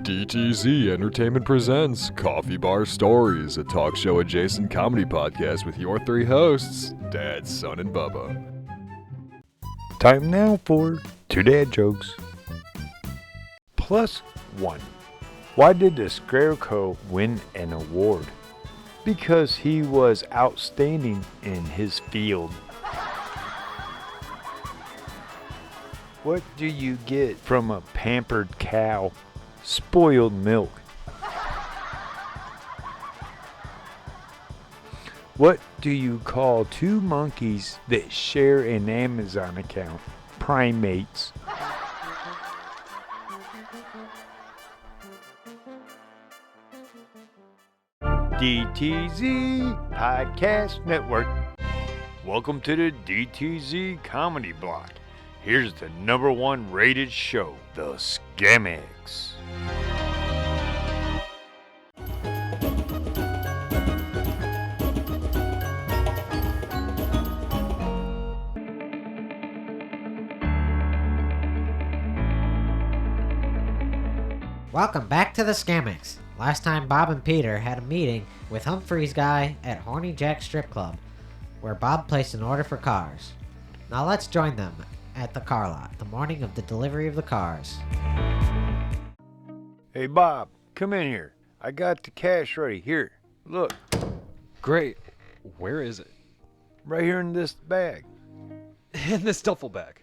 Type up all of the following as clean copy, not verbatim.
DTZ Entertainment presents Coffee Bar Stories, a talk show adjacent comedy podcast with your three hosts, Dad, Son, and Bubba. Time now for two dad jokes. Plus one. Why did the Scarecrow win an award? Because he was outstanding in his field. What do you get from a pampered cow? Spoiled milk. What do you call two monkeys that share an Amazon account? Primates. DTZ Podcast Network. Welcome to the DTZ Comedy Block. Here's the #1 rated show, the Scamics. Welcome back to the Scamics. Last time Bob and Peter had a meeting with Humphrey's guy at Horny Jack Strip Club, where Bob placed an order for cars. Now let's join them at the car lot, the morning of the delivery of the cars. Hey Bob, come in here. I got the cash ready. Here, look, Great. Where is it? right here in this bag. In this duffel bag.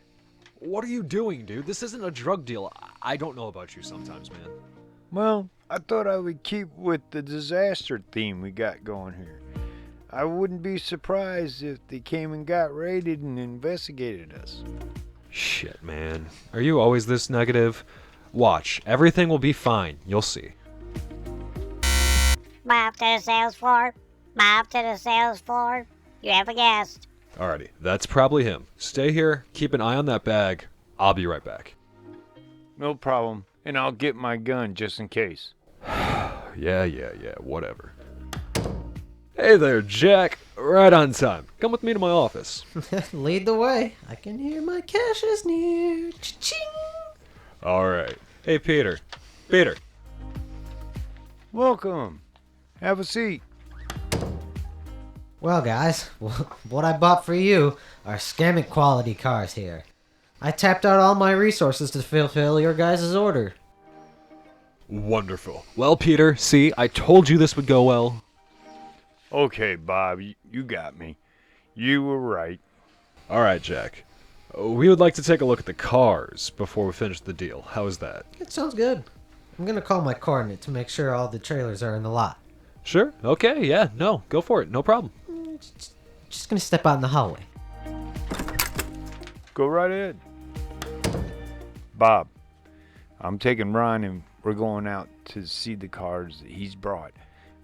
What are you doing, dude? This isn't a drug deal. I don't know about you sometimes, man. Well, I thought I would keep with the disaster theme we got going here. I wouldn't be surprised if they came and got raided and investigated us. Shit, man. Are you always this negative? Watch. Everything will be fine. You'll see. Bob to the sales floor. Bob to the sales floor. You have a guest. Alrighty. That's probably him. Stay here. Keep an eye on that bag. I'll be right back. No problem. And I'll get my gun just in case. Yeah. Whatever. Hey there, Jack. Right on time. Come with me to my office. Lead the way. I can hear my cash is near. Cha-ching! Alright. Hey, Peter. Peter. Welcome. Have a seat. Well, guys, what I bought for you are Scamic quality cars here. I tapped out all my resources to fulfill your guys' order. Wonderful. Well, Peter, see, I told you this would go well. Okay, Bob, you got me. You were right. All right, Jack. We would like to take a look at the cars before we finish the deal. How is that? It sounds good. I'm gonna call my coordinate to make sure all the trailers are in the lot. Sure. Okay, yeah, no, go for it. No problem. Just gonna step out in the hallway. Go right ahead. Bob, I'm taking Ron and we're going out to see the cars that he's brought.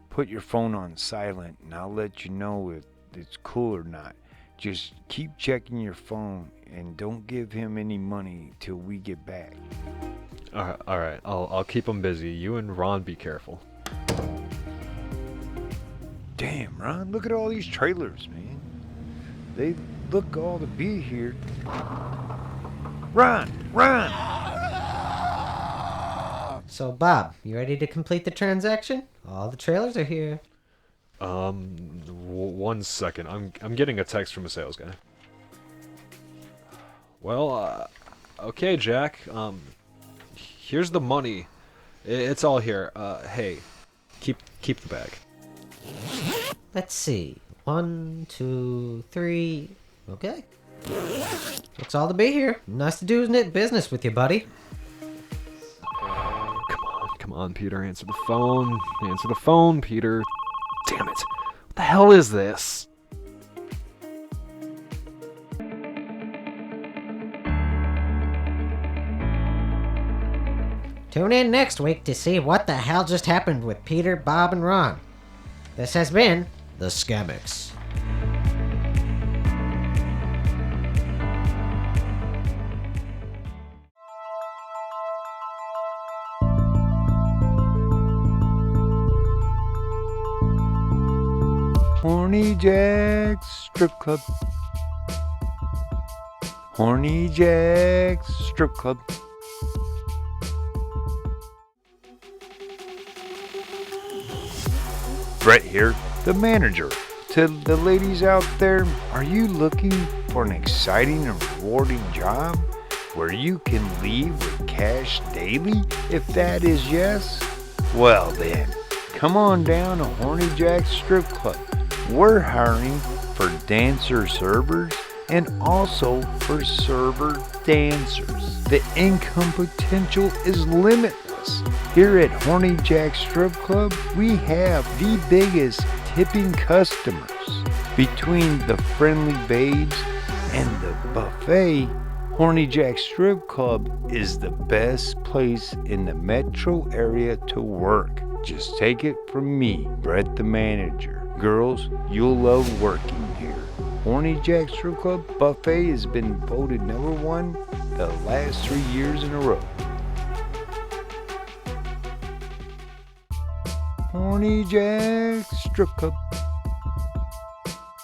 Put your phone on silent and I'll let you know if it's cool or not. Just keep checking your phone and don't give him any money till we get back. All right. I'll keep them busy. You and Ron be careful. Damn, Ron, look at all these trailers, man. They look all to be here. Ron! So, Bob, you ready to complete the transaction? All the trailers are here. 1 second. I'm getting a text from a sales guy. Well, okay, Jack. Here's the money. It's all here. Hey, keep the bag. Let's see. 1, 2, 3. Okay. Looks all to be here. Nice to do business with you, buddy. Come on, Peter. Answer the phone. Answer the phone, Peter. Damn it. What the hell is this? Tune in next week to see what the hell just happened with Peter, Bob, and Ron. This has been the Scamics. Horny Jack's Strip Club. Horny Jack's Strip Club. Brett here, the manager. To the ladies out there, are you looking for an exciting and rewarding job where you can leave with cash daily? If that is yes, well then, come on down to Horny Jack's Strip Club. We're hiring for dancer servers and also for server dancers. The income potential is limitless. Here at Horny Jack's Strip Club, we have the biggest tipping customers. Between the friendly babes and the buffet, Horny Jack's Strip Club is the best place in the metro area to work. Just take it from me, Brett the manager. Girls, you'll love working here. Horny Jack's Strip Club Buffet has been voted #1 the last 3 years in a row. Horny Jack's Strip Club.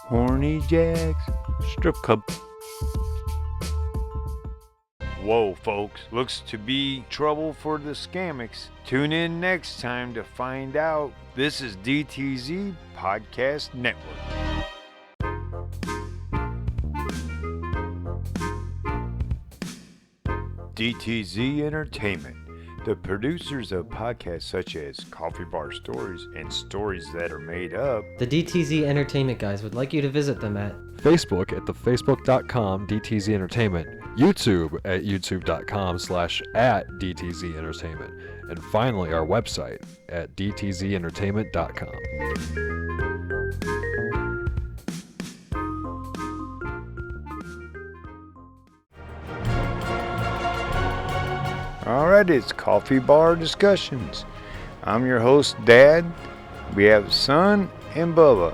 Horny Jack's Strip Club. Whoa, folks. Looks to be trouble for the Scamics. Tune in next time to find out. This is DTZ Podcast Network. DTZ Entertainment. The producers of podcasts such as Coffee Bar Stories and Stories That Are Made Up. The DTZ Entertainment guys would like you to visit them at Facebook at thefacebook.com DTZ Entertainment, YouTube at youtube.com/@DTZ Entertainment, and finally our website at dtzentertainment.com. Alright, it's Coffee Bar Discussions. I'm your host, Dad. We have Son and Bubba.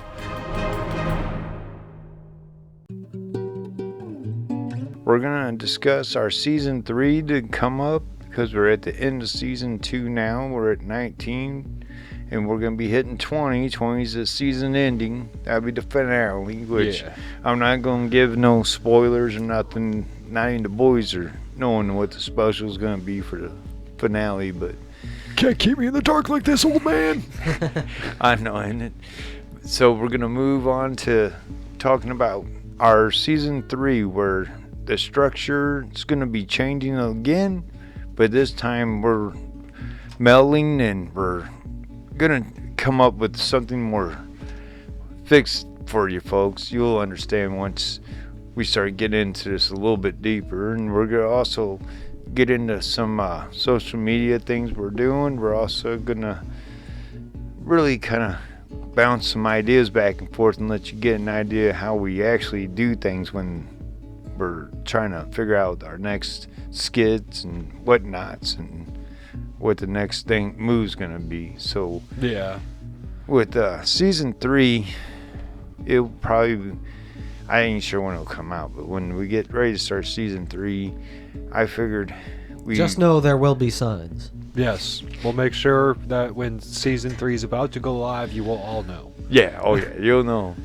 We're going to discuss our Season 3 to come up because we're at the end of Season 2 now. We're at 19 and we're going to be hitting 20. 20 is the season ending. That'll be the finale, which I'm not going to give no spoilers or nothing. Not even the boys are knowing what the special is going to be for the finale, but Can't keep me in the dark like this, old man. I know, isn't it? So we're going to move on to talking about our Season 3, where the structure is going to be changing again, but this time we're melding and we're going to come up with something more fixed for you folks. You'll understand once we start getting into this a little bit deeper, and we're going to also get into some social media things we're doing. We're also going to really kind of bounce some ideas back and forth and let you get an idea how we actually do things when we're trying to figure out our next skits and whatnots and what the next move's going to be. So Yeah. with Season 3, it'll probably... I ain't sure when it'll come out, but when we get ready to start Season 3, I figured we... Just know there will be signs. Yes. We'll make sure that when Season 3 is about to go live, you will all know. Yeah, oh yeah, you'll know.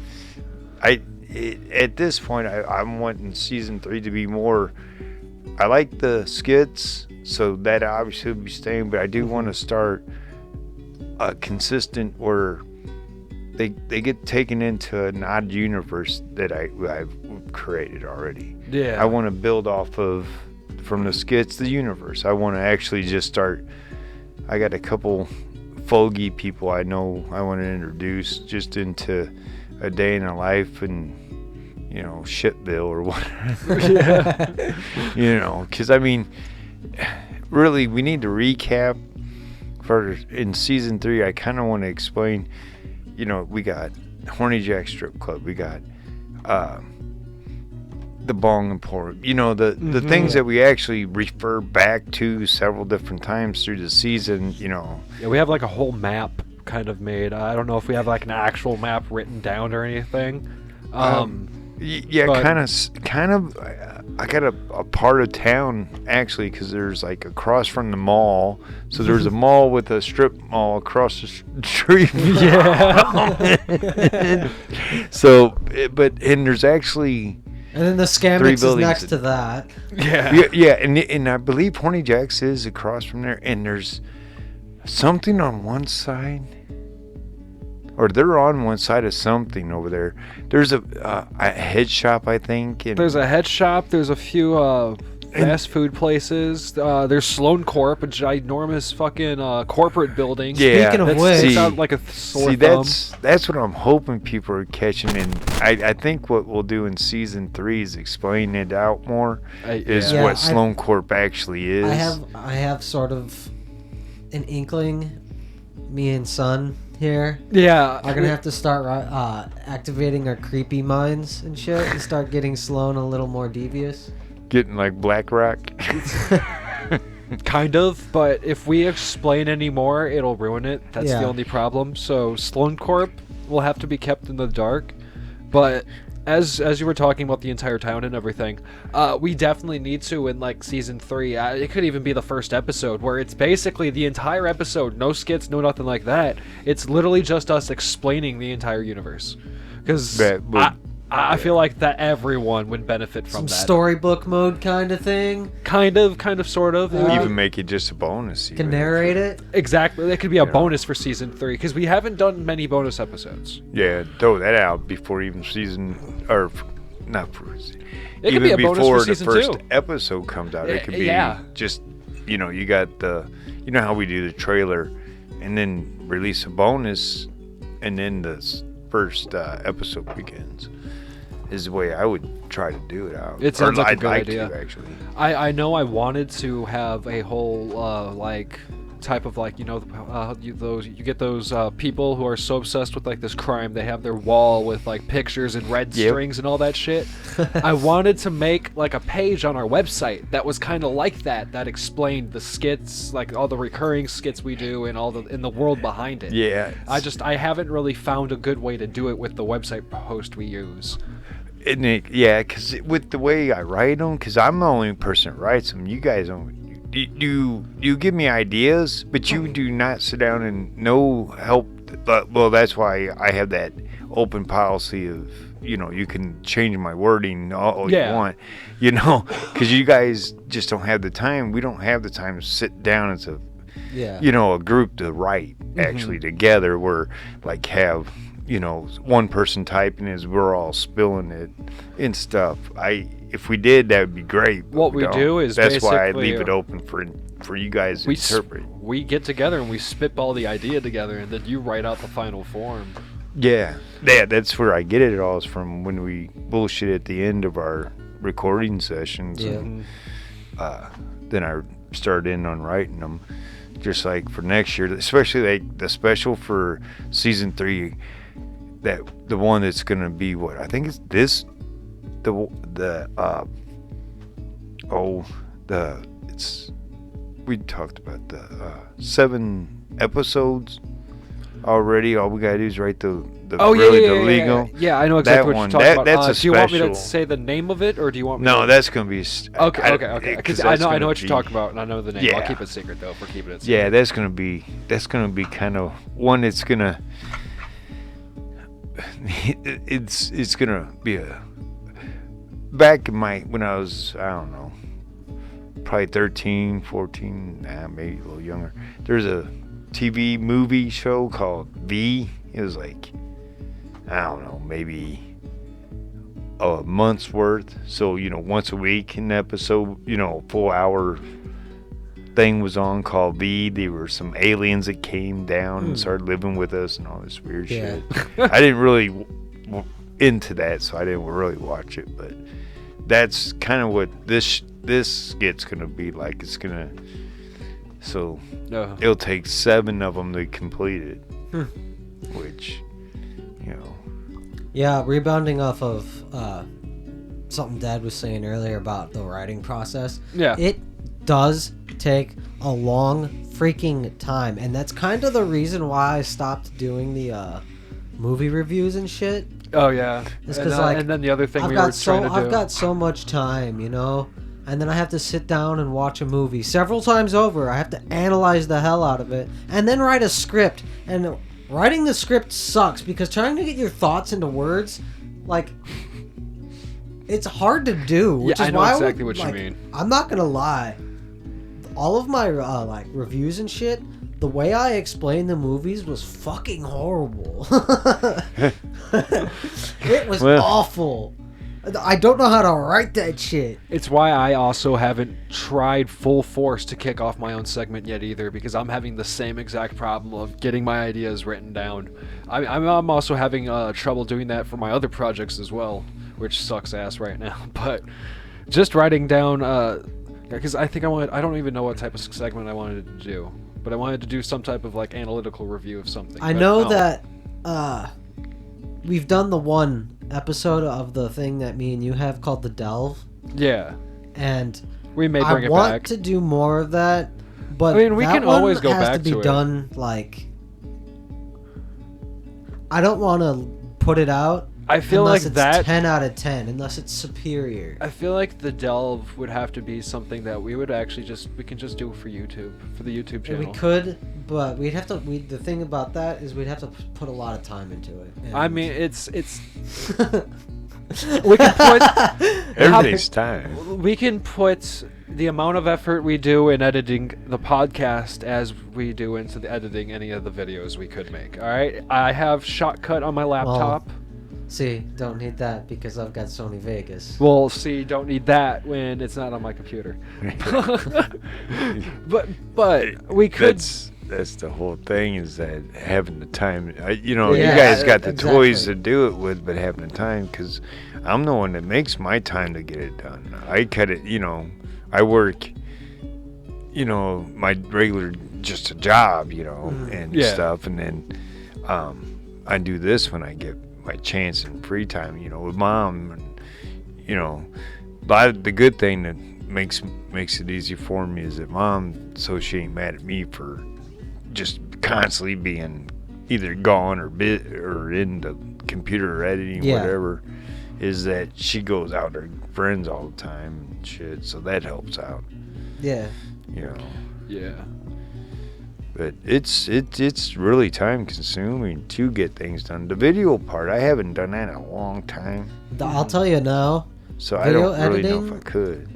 At this point, I'm wanting Season 3 to be more... I like the skits, so that obviously will be staying, but I do want to start a consistent where they get taken into an odd universe that I've created already. Yeah. I want to build off of, from the skits, the universe. I want to actually just start... I got a couple fogey people I know I want to introduce just into a day in a life and, you know, Shitville or whatever. Yeah. You know, because I mean, really, we need to recap for in Season 3. I kind of want to explain, you know, we got Horny Jack Strip Club, we got the Bong Emporium, you know, the things that we actually refer back to several different times through the season, you know. Yeah, we have like a whole map kind of made. I don't know if we have like an actual map written down or anything. Yeah, but- kind of. I got a part of town actually, because there's like across from the mall. So there's a mall with a strip mall across the street. Yeah. So, and there's actually And then the Three Scamics is buildings. next to that. yeah, and I believe Horny Jack's is across from there, and there's something on one side or they're on one side of something over there. There's a head shop, I think. And There's a head shop. There's a few fast food places. There's Sloan Corp, a ginormous fucking corporate building. Yeah, Speaking of that which- sticks out like a sore see, thumb. that's what I'm hoping people are catching. And I think what we'll do in season 3 is explain it out more. Is Yeah, what Sloan Corp actually is. I have sort of an inkling. Me and Son here Yeah. are gonna have to start activating our creepy minds and shit, and start getting Sloan a little more devious. Getting like BlackRock. Kind of, but if we explain any more, it'll ruin it. That's Yeah. the only problem. So Sloan Corp will have to be kept in the dark. But as you were talking about the entire town and everything, we definitely need to in like season 3. It could even be the first episode where it's basically the entire episode, no skits, no nothing like that. It's literally just us explaining the entire universe. Because That would- I feel like that everyone would benefit from Some that. storybook mode kind of thing. Kind of, sort of. It would be- Even make it just a bonus. Can even. narrate it. Exactly. That could be a Yeah. bonus for season 3 because we haven't done many bonus episodes. Yeah, throw that out before even season, or not for It even could be a bonus before for the season first 2. episode comes out. It could be Yeah. just, you got you know how we do the trailer, and then release a bonus, and then the first episode begins. Is the way I would try to do it out. It sounds like a I'd good like idea. to, actually. I know I wanted to have a whole like type of like you get those people who are so obsessed with like this crime they have their wall with like pictures and red Yep. strings and all that shit. I wanted to make like a page on our website that was kind of like that explained the skits, like all the recurring skits we do and all the in the world behind it. Yeah. I haven't really found a good way to do it with the website post we use. Because with the way I write them, because I'm the only person that writes them. You guys don't. You give me ideas, but you do not sit down and no help. But well, that's why I have that open policy of you can change my wording all Yeah. you want, because you guys just don't have the time. We don't have the time to sit down as a Yeah. a group to write actually together. We're like have one person typing as we're all spilling it and stuff. If we did, that would be great. but What we don't. do is that's why I basically, leave it open for you guys to interpret. We get together and we spitball the idea together, and then you write out the final form. Yeah, that's where I get it all is from when we bullshit at the end of our recording sessions. Yeah. And, then I start in on writing them, just like for next year, especially like the special for season 3. That the one that's gonna be what I think is this we talked about the 7 episodes already. All we gotta do is write the legal. Yeah, I know That exactly what one, you're talking about. that's a do you want me to special- say the name of it, or do you want me No, to... that's gonna be Okay. Because I know what you're talking about. about, and I know the name. I'll Yeah. keep it secret though. If we're keeping it secret. Yeah, that's gonna be kind of one that's gonna it's gonna be a back in when I was, I don't know, probably 13, 14, maybe a little younger. There's a TV movie show called V. It was like, I don't know, maybe a month's worth. So, once a week in the episode, a full hour thing was on called V. There were some aliens that came down and started living with us and all this weird Yeah. shit. I didn't really into that, so I didn't really watch it, but that's kind of what this skit's gonna be like. It's gonna, so No. it'll take 7 of them to complete it, which, Yeah, rebounding off of something Dad was saying earlier about the writing process. Yeah. It does take a long freaking time, and that's kind of the reason why I stopped doing the movie reviews and shit. Oh yeah. It's And, 'cause, like, and then the other thing I've we were got trying to do. I've got so much time, and then I have to sit down and watch a movie several times over. I have to analyze the hell out of it, and then write a script. And writing the script sucks because trying to get your thoughts into words, like, it's hard to do. Which Yeah, is I know why exactly would, what you like, mean. I'm not gonna lie. All of my like reviews and shit, the way I explained the movies was fucking horrible. It was awful. I don't know how to write that shit. It's why I also haven't tried full force to kick off my own segment yet either, because I'm having the same exact problem of getting my ideas written down. I'm also having trouble doing that for my other projects as well, which sucks ass right now. But just writing down, because I don't even know what type of segment I wanted to do, but I wanted to do some type of like analytical review of something. I know that we've done the one episode of the thing that me and you have called The Delve. Yeah. And we may bring it back. I want to do more of that, but I mean, we can always go back to it. Has to be done, like... I don't want to put it out I feel like it's that 10 out of 10, unless it's superior. I feel like the delve would have to be something that we would actually we can just do for YouTube, for the YouTube channel. We could, but we'd have to. The thing about that is we'd have to put a lot of time into it. I mean, it's we can put everything's time. We can put the amount of effort we do in editing the podcast as we do into the editing any of the videos we could make. All right, I have Shotcut on my laptop. Well, see, don't need that because I've got Sony Vegas. Well, see, don't need that when it's not on my computer. but we could. That's the whole thing, is that having the time. You guys got the toys to do it with, but having the time, because I'm the one that makes my time to get it done. I cut it. I work. My regular just a job. And stuff, and then I do this when I get my chance and free time, with Mom, and but the good thing that makes it easy for me is that Mom, so she ain't mad at me for just constantly being either gone or in the computer editing, whatever, is that she goes out with her friends all the time and shit, so that helps out. Yeah. Yeah. But it's really time consuming to get things done. The video part, I haven't done that in a long time. I'll tell you now. So I don't really know if I could.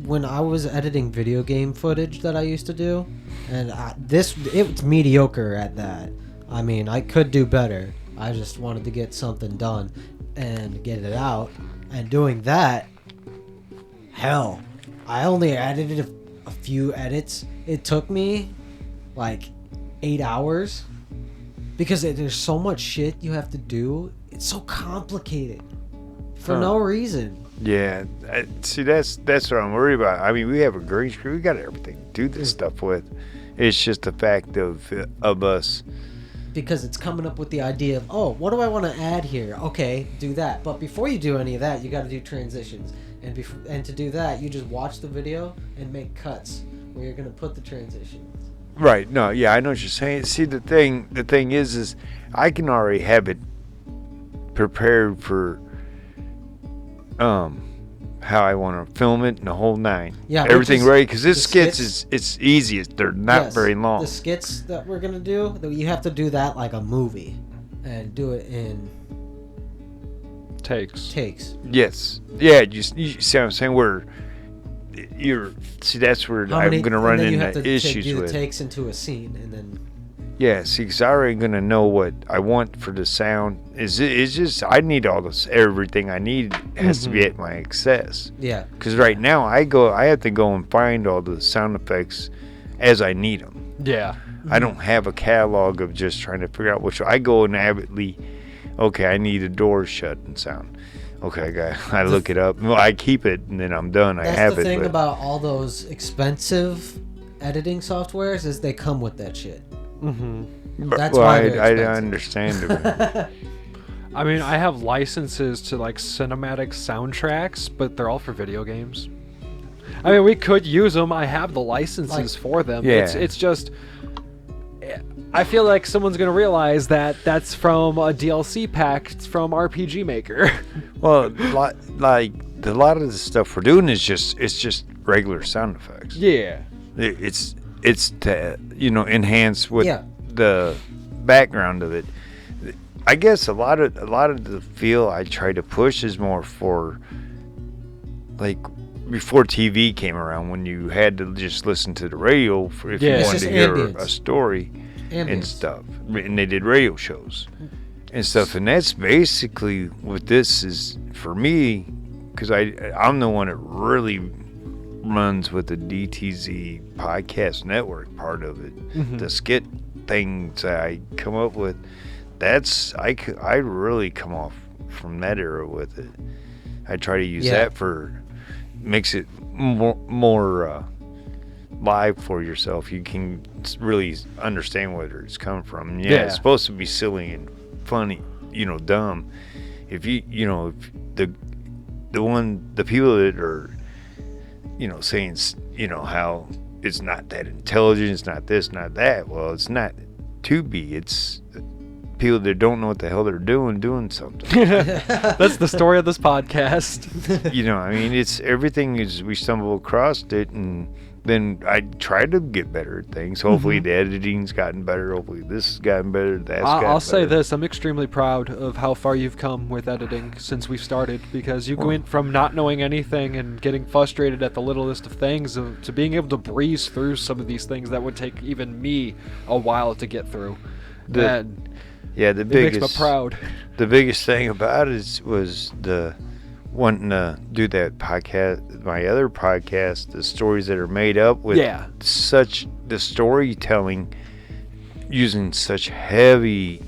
When I was editing video game footage that I used to do, and it's mediocre at that. I mean, I could do better. I just wanted to get something done and get it out. And doing that, hell, I only edited a few edits. It took me like 8 hours because there's so much shit you have to do. It's so complicated for no reason. Yeah, see, that's what I'm worried about. I mean, we have a green screen. We got everything to do this stuff with. It's just the fact of us. Because it's coming up with the idea of, what do I want to add here? Okay, do that. But before you do any of that, you got to do transitions. And to do that, you just watch the video and make cuts where you're going to put the transitions. Right. No, yeah, I know what you're saying. See, the thing is I can already have it prepared for how I want to film it and the whole nine. Yeah, everything ready, because this skits it's easy. They're not very long. The skits that we're gonna do, you have to do that like a movie, and do it in takes. Yes. Yeah. You see what I'm saying? That's where I'm gonna run into issues do with. The takes into a scene, and then. Yeah, see, because I already gonna know what I want for the sound. It's just I need all this. Everything I need has to be at my access. Yeah. Because right now I have to go and find all the sound effects as I need them. Yeah. I don't have a catalog of just trying to figure out which. I go and avidly. Okay, I need a door shut and sound. Okay, I look it up. Well, I keep it and then I'm done. I have it. That's the thing about all those expensive editing softwares is they come with that shit. That's why I understand it. I mean, I have licenses to like cinematic soundtracks, but they're all for video games. I mean, we could use them. I have the licenses for them. Yeah. It's just, I feel like someone's gonna realize that that's from a DLC pack from RPG Maker. Well, like a lot of the stuff we're doing is just regular sound effects. Yeah. It's to enhance what the background of it. I guess a lot of the feel I try to push is more for like before TV came around, when you had to just listen to the radio if you wanted to hear a story. and Ambience. stuff. And they did radio shows and stuff. And that's basically what this is for me, because I'm the one that really runs with the DTZ podcast network part of it. The skit things that I come up with, I really come off from that era with it. I try to use that for makes it more live for yourself. You can really understand where it's coming from. It's supposed to be silly and funny, dumb. If the people that are saying how it's not that intelligent, it's not this, not that, well, it's not to be, it's people that don't know what the hell they're doing something. That's the story of this podcast. It's everything is, we stumble across it, and then I try to get better at things. Hopefully the editing's gotten better. Hopefully this has gotten better. I'll say this. I'm extremely proud of how far you've come with editing since we've started, because you went from not knowing anything and getting frustrated at the littlest of things to being able to breeze through some of these things that would take even me a while to get through. The biggest, it makes me proud. The biggest thing about it was the wanting to do that podcast, my other podcast, the stories that are made up with such the storytelling using such heavy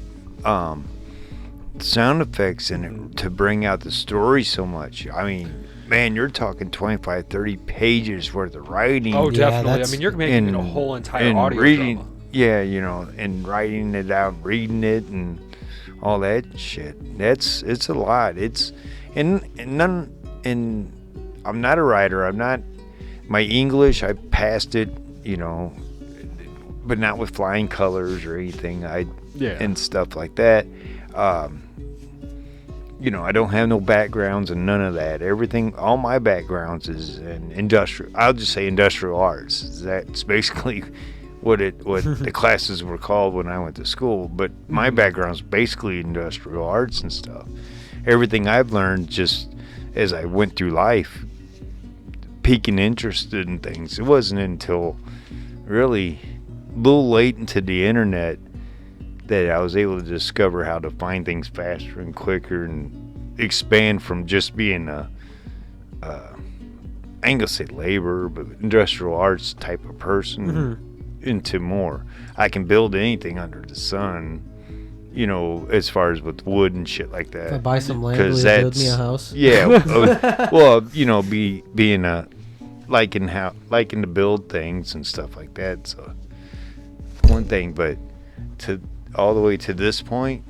sound effects in it to bring out the story so much. I mean, man, you're talking 25, 30 pages worth of writing. Oh, definitely. You're making a whole entire audio reading, drama. Yeah, and writing it out, reading it, and all that shit. It's a lot. And I'm not a writer. I'm not. My English, I passed it, but not with flying colors or anything. And stuff like that. I don't have no backgrounds and none of that. Everything, all my backgrounds is in industrial. I'll just say industrial arts. That's basically what the classes were called when I went to school. But my background's basically industrial arts and stuff. Everything I've learned just as I went through life, peaking interested in things. It wasn't until really a little late into the internet that I was able to discover how to find things faster and quicker and expand from just being I ain't gonna say labor, but industrial arts type of person into more. I can build anything under the sun. As far as with wood and shit like that. If I buy some land, will you build me a house? Yeah. Being liking to build things and stuff like that. So one thing, but to all the way to this point,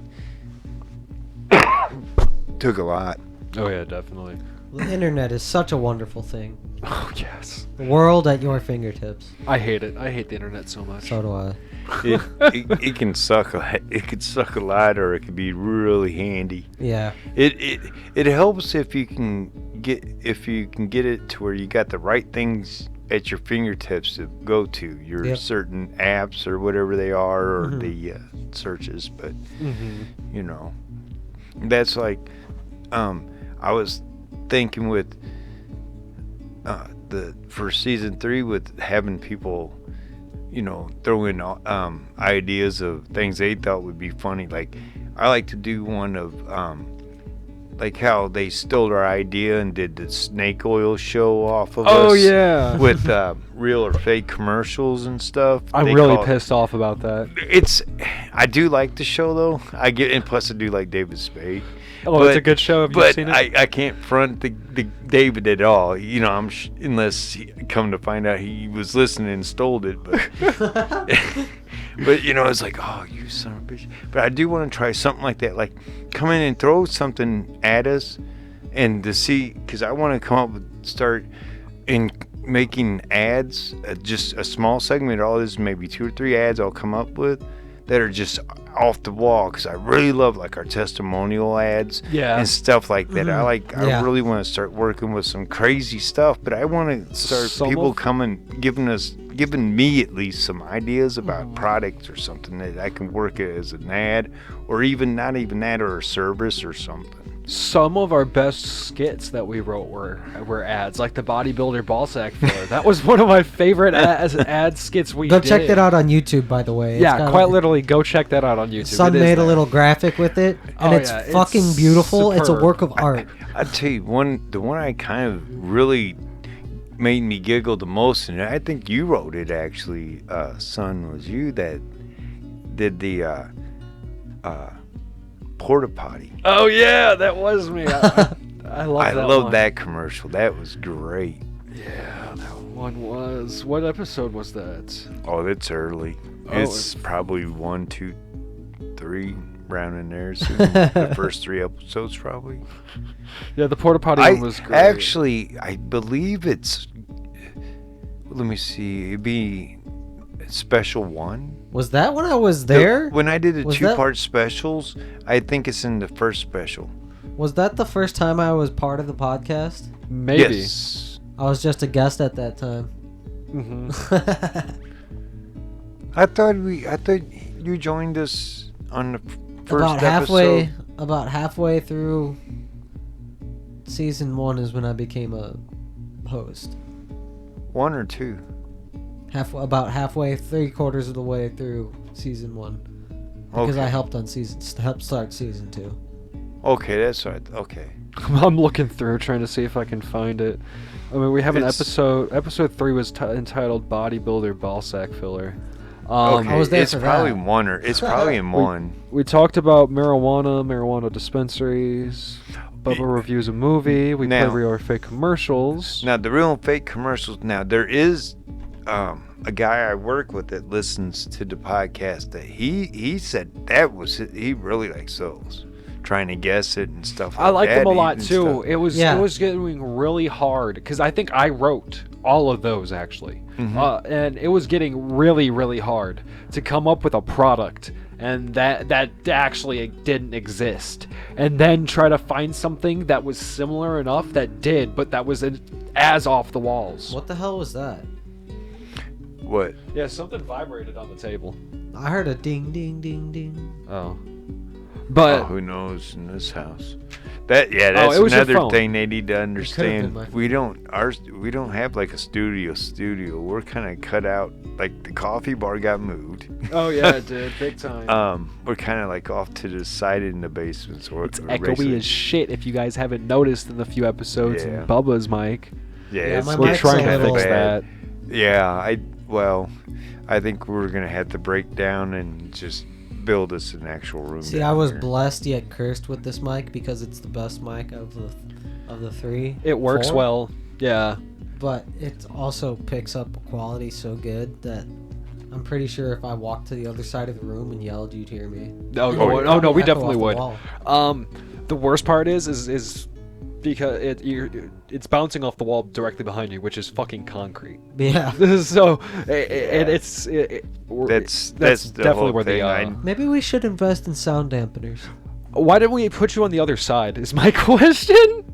took a lot. Oh yeah, definitely. The internet is such a wonderful thing. Oh yes. The world at your fingertips. I hate it. I hate the internet so much. So do I. It can suck. It could suck a lot, or it could be really handy. Yeah. It helps if you can get it to where you got the right things at your fingertips to go to your certain apps or whatever they are, or the searches. But that's like I was thinking with for season 3 with having people throw in ideas of things they thought would be funny. Like I like to do one of like how they stole our idea and did the snake oil show off of us. Oh yeah. With real or fake commercials and stuff. I'm really pissed off about that. I do like the show though. And plus I do like David Spade. Oh, it's a good show. Have you seen it? I can't front the David at all. Unless come to find out he was listening and stole it. But but it's like, oh, you son of a bitch. But I do want to try something like that. Like come in and throw something at us, and to see, because I want to come up with start in making ads. Just a small segment. All this, maybe 2 or 3 ads I'll come up with that are just off the wall, because I really love like our testimonial ads and stuff like that. I really want to start working with some crazy stuff, but I want to start people coming, giving me at least some ideas about products or something that I can work as an ad, or even not even that, or a service or something. Some of our best skits that we wrote were ads, like the bodybuilder ball sack filler. That was one of my favorite ad skits we Go did. check that out on YouTube, by the way. It's Yeah, got quite a- literally, go check that out on YouTube. Son It is made a there. little graphic with it, and Oh, it's yeah, it's fucking beautiful. It's a superb. work of art. I tell you, the one I kind of really made me giggle the most, and I think you wrote it actually, son, was you that did the porta potty. Oh yeah, that was me. I love I that love one. that commercial. That was great. Yeah, that one was. What episode was that? Oh, it's early. Oh, It's probably 1, 2, 3 round in there. So the first 3 episodes probably. Yeah, the porta potty one was great. Actually, I believe it's. Let me see. It'd be special 1. Was that when I was there? When I did the Was that- 2-part specials, I think it's in the first special. Was that the first time I was part of the podcast? Maybe. Yes. I was just a guest at that time. hmm I thought you joined us on the first episode. About halfway through season 1 is when I became a host. 1 or 2. About halfway, 3/4 of the way through season 1, because Okay. I helped start season 2. Okay, that's right. Okay. I'm looking through trying to see if I can find it. I mean, we have an It's- episode. Episode 3 was entitled "Bodybuilder Ball Sack Filler." Okay, I was there it's for probably that. 1 or it's probably in 1. We talked about marijuana dispensaries. Bubba reviews a movie. We play Now- real or fake commercials. Now the real and fake commercials. Now there is a guy I work with that listens to the podcast that he said that was he really likes those, trying to guess it and stuff. I like that them a lot and too. stuff. It was getting really hard because I think I wrote all of those actually, and it was getting really hard to come up with a product and that actually didn't exist, and then try to find something that was similar enough that did, but that was as off the walls. What the hell was that? What? Yeah, something vibrated on the table. I heard a ding ding ding ding. Oh, but Oh, who knows in this house? That's it was your another phone. thing they need to been understand. my phone. We don't have like a studio. We're kind of cut out. Like the coffee bar got moved. oh yeah, it did big time. We're kind of like off to the side in the basement. So It's echoey as shit if you guys haven't noticed in the few episodes Yeah. in Bubba's mic. Yeah, Yeah, it's my We're mic's trying a to little fix bad. that. Yeah, I think we're gonna have to break down and just build us an actual room. See, down I was here. blessed yet cursed with this mic because it's the best mic of the 3. It works 4, well. Yeah. but it also picks up quality so good that I'm pretty sure if I walked to the other side of the room and yelled, you'd hear me. Oh, yeah. oh no, we Echo definitely off the would. wall. The worst part is because it's bouncing off the wall directly behind you, which is fucking concrete. Yeah. So That's the definitely whole where they thing. are. Maybe we should invest in sound dampeners Why didn't we put you on the other side? Is my question.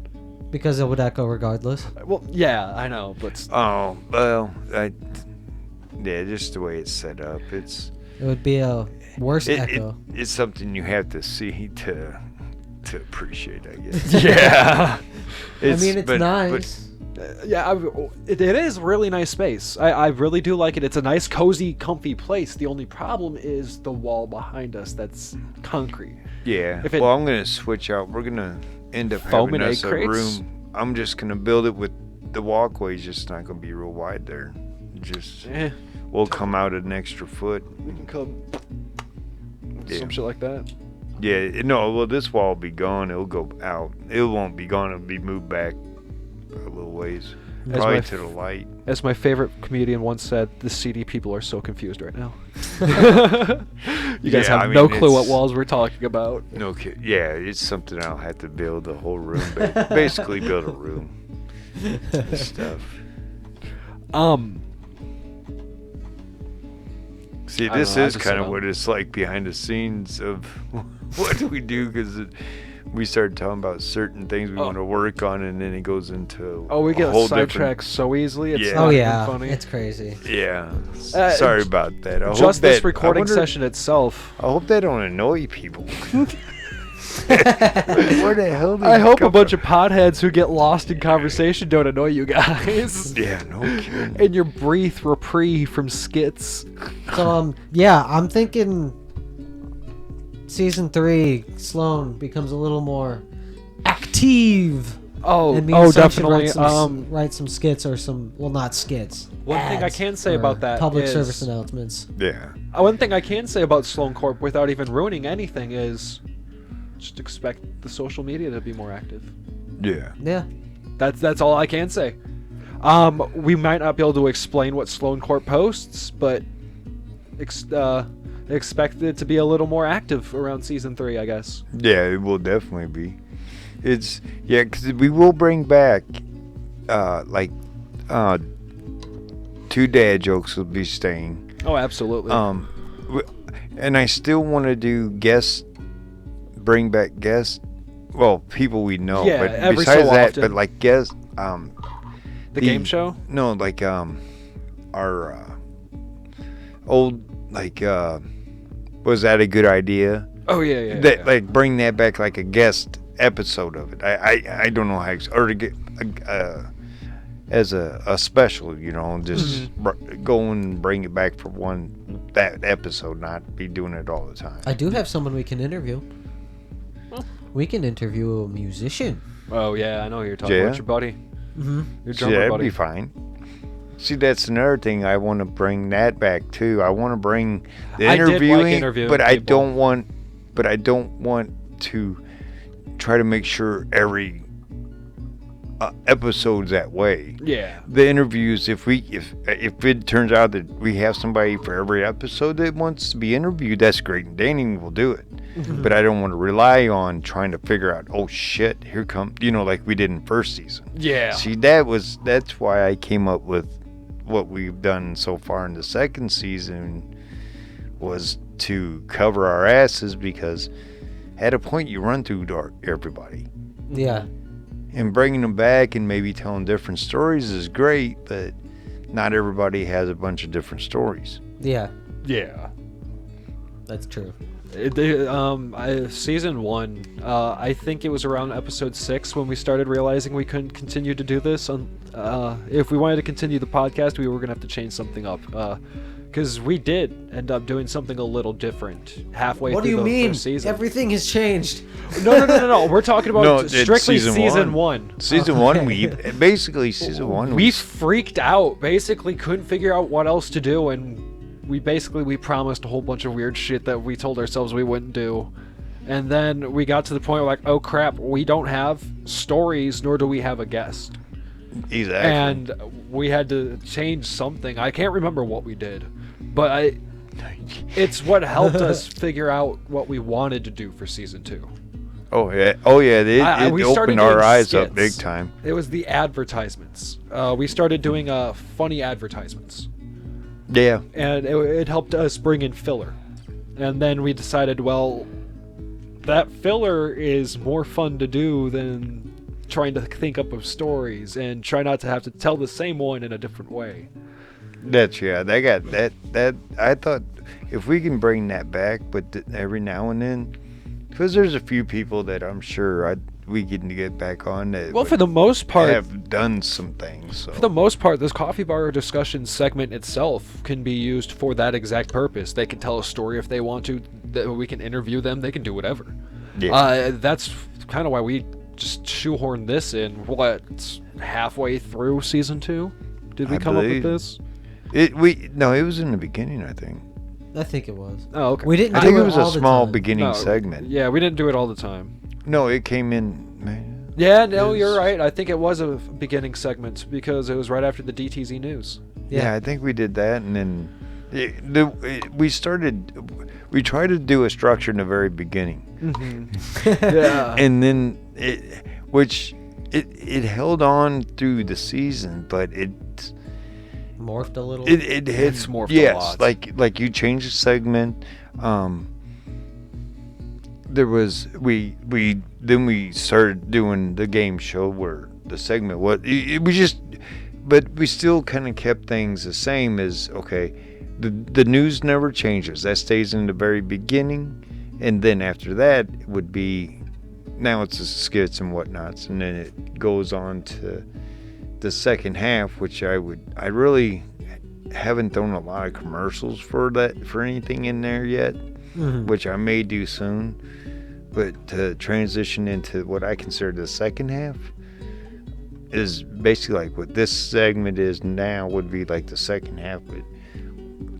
because it would echo regardless. Well, yeah, I know, but Oh well, yeah, just the way it's set up. It's It would be a worse echo. it's something you have to see to appreciate, I guess. yeah. I mean, it's but- nice. Yeah, it is a really nice space. I really do like it. It's a nice, cozy, comfy place. The only problem is the wall behind us that's concrete. Yeah. If it- Well, I'm gonna switch out. We're gonna end up Foam having and us egg a crates? room. I'm just gonna build it with the walkway's just not gonna be real wide there. Just we'll come out an extra foot. We can come. Yeah. Some shit like that. Yeah. No. Well, this wall will be gone. It'll go out. It won't be gone. It'll be moved back a little ways. As Probably my to the light. As my favorite comedian once said, the CD people are so confused right now. You guys Yeah, have I no mean, clue what it's- walls we're talking about. No kid. Yeah, it's something I'll have to build the whole room. Basically, build a room. And stuff. See, I this don't know, I is just kind said of what it's like behind the scenes of what do we do, because we started talking about certain things we Oh. want to work on, and then it goes into Oh, we a get whole sidetracked so easily. It's Yeah. not Oh even yeah, funny. it's crazy. Yeah, Uh, sorry j- about that. I hope Just this that- I recording wonder- session itself. I hope they don't annoy people. Where the hell did I it hope a come bunch from? of potheads who get lost in conversation don't annoy you guys. Yeah, no kidding. And your brief reprieve from skits. So yeah, I'm thinking season 3, Sloan becomes a little more active. Oh, And me and Son should definitely. write some skits or some, well, not skits. One thing I ads can say or about that public is- service announcements. Yeah. One thing I can say about Sloan Corp without even ruining anything is just expect the social media to be more active. Yeah. Yeah. That's all I can say. We might not be able to explain what Sloan Corp posts, but expect it to be a little more active around season 3, I guess. Yeah, it will definitely be. It's because we will bring back two dad jokes will be staying. Oh, absolutely. And I still want to do bring back guests. Well, people we know, Yeah, but every besides so that, often. but like guests, the game show? No, like our old was that a good idea? Oh yeah. That like bring that back like a guest episode of it. I don't know how or to get as a special, just go and bring it back for that episode, not be doing it all the time. I do have someone we can interview. We can interview a musician. Oh yeah, I know who you're talking Yeah. about, your buddy. Mm-hmm. Your See, drummer that'd buddy. be fine. See, that's another thing. I want to bring that back too. I want to bring the I did like interviewing, interviewing but I people. don't want to try to make sure every episode's that way. Yeah. The interviews, if it turns out that we have somebody for every episode that wants to be interviewed, that's great, and Danny will do it. But I don't want to rely on trying to figure out, oh shit, here come, like we did in first season. Yeah. See, that's why I came up with what we've done so far in the second season was to cover our asses, because at a point you run through everybody. Yeah. And bringing them back and maybe telling different stories is great, but not everybody has a bunch of different stories. Yeah. Yeah. That's true. Season 1, I think it was around episode 6 when we started realizing we couldn't continue to do this. If we wanted to continue the podcast, we were going to have to change something up. Because we did end up doing something a little different halfway What do through you the mean? first season. Everything has changed. No. We're talking about No, it's strictly season season one. 1. Season one, season one, We freaked out. Basically, couldn't figure out what else to do, and we promised a whole bunch of weird shit that we told ourselves we wouldn't do. And then we got to the point where, like, oh crap, we don't have stories, nor do we have a guest. Exactly. And we had to change something. I can't remember what we did, but it's what helped us figure out what we wanted to do for season 2. Oh yeah, it We started opened our doing eyes up skits. big time. It was the advertisements. We started doing funny advertisements. Yeah. And it helped us bring in filler. And then we decided, well, that filler is more fun to do than trying to think up of stories and try not to have to tell the same one in a different way. They got that. I thought if we can bring that back, but every now and then, because there's a few people that I'm sure we can get back on that. Well, for the most part, have done some things. So. for the most part, this coffee bar discussion segment itself can be used for that exact purpose. They can tell a story if they want to. We can interview them. They can do whatever. Yeah. That's kind of why we just shoehorned this in. What, halfway through season 2? Did we I come up believe. with this? It was in the beginning, I think. I think it was. Oh, okay. We didn't I do think it it was all a the small time. beginning No, segment. Yeah, we didn't do it all the time. No, it came in. Man. Yeah, no, you're right. I think it was a beginning segment because it was right after the DTZ news. Yeah, I think we did that, and then we tried to do a structure in the very beginning, Yeah. and then it held on through the season, but it Morphed a little. It's morphed a yes, lot. like you changed the segment. There was we started doing the game show where the segment was but we still kind of kept things the same as the news never changes, that stays in the very beginning, and then after that would be now it's the skits and whatnots, and then it goes on to the second half, which I really haven't done a lot of commercials for anything in there yet, which I may do soon. But to transition into what I consider the second half is basically like what this segment is now would be like the second half, but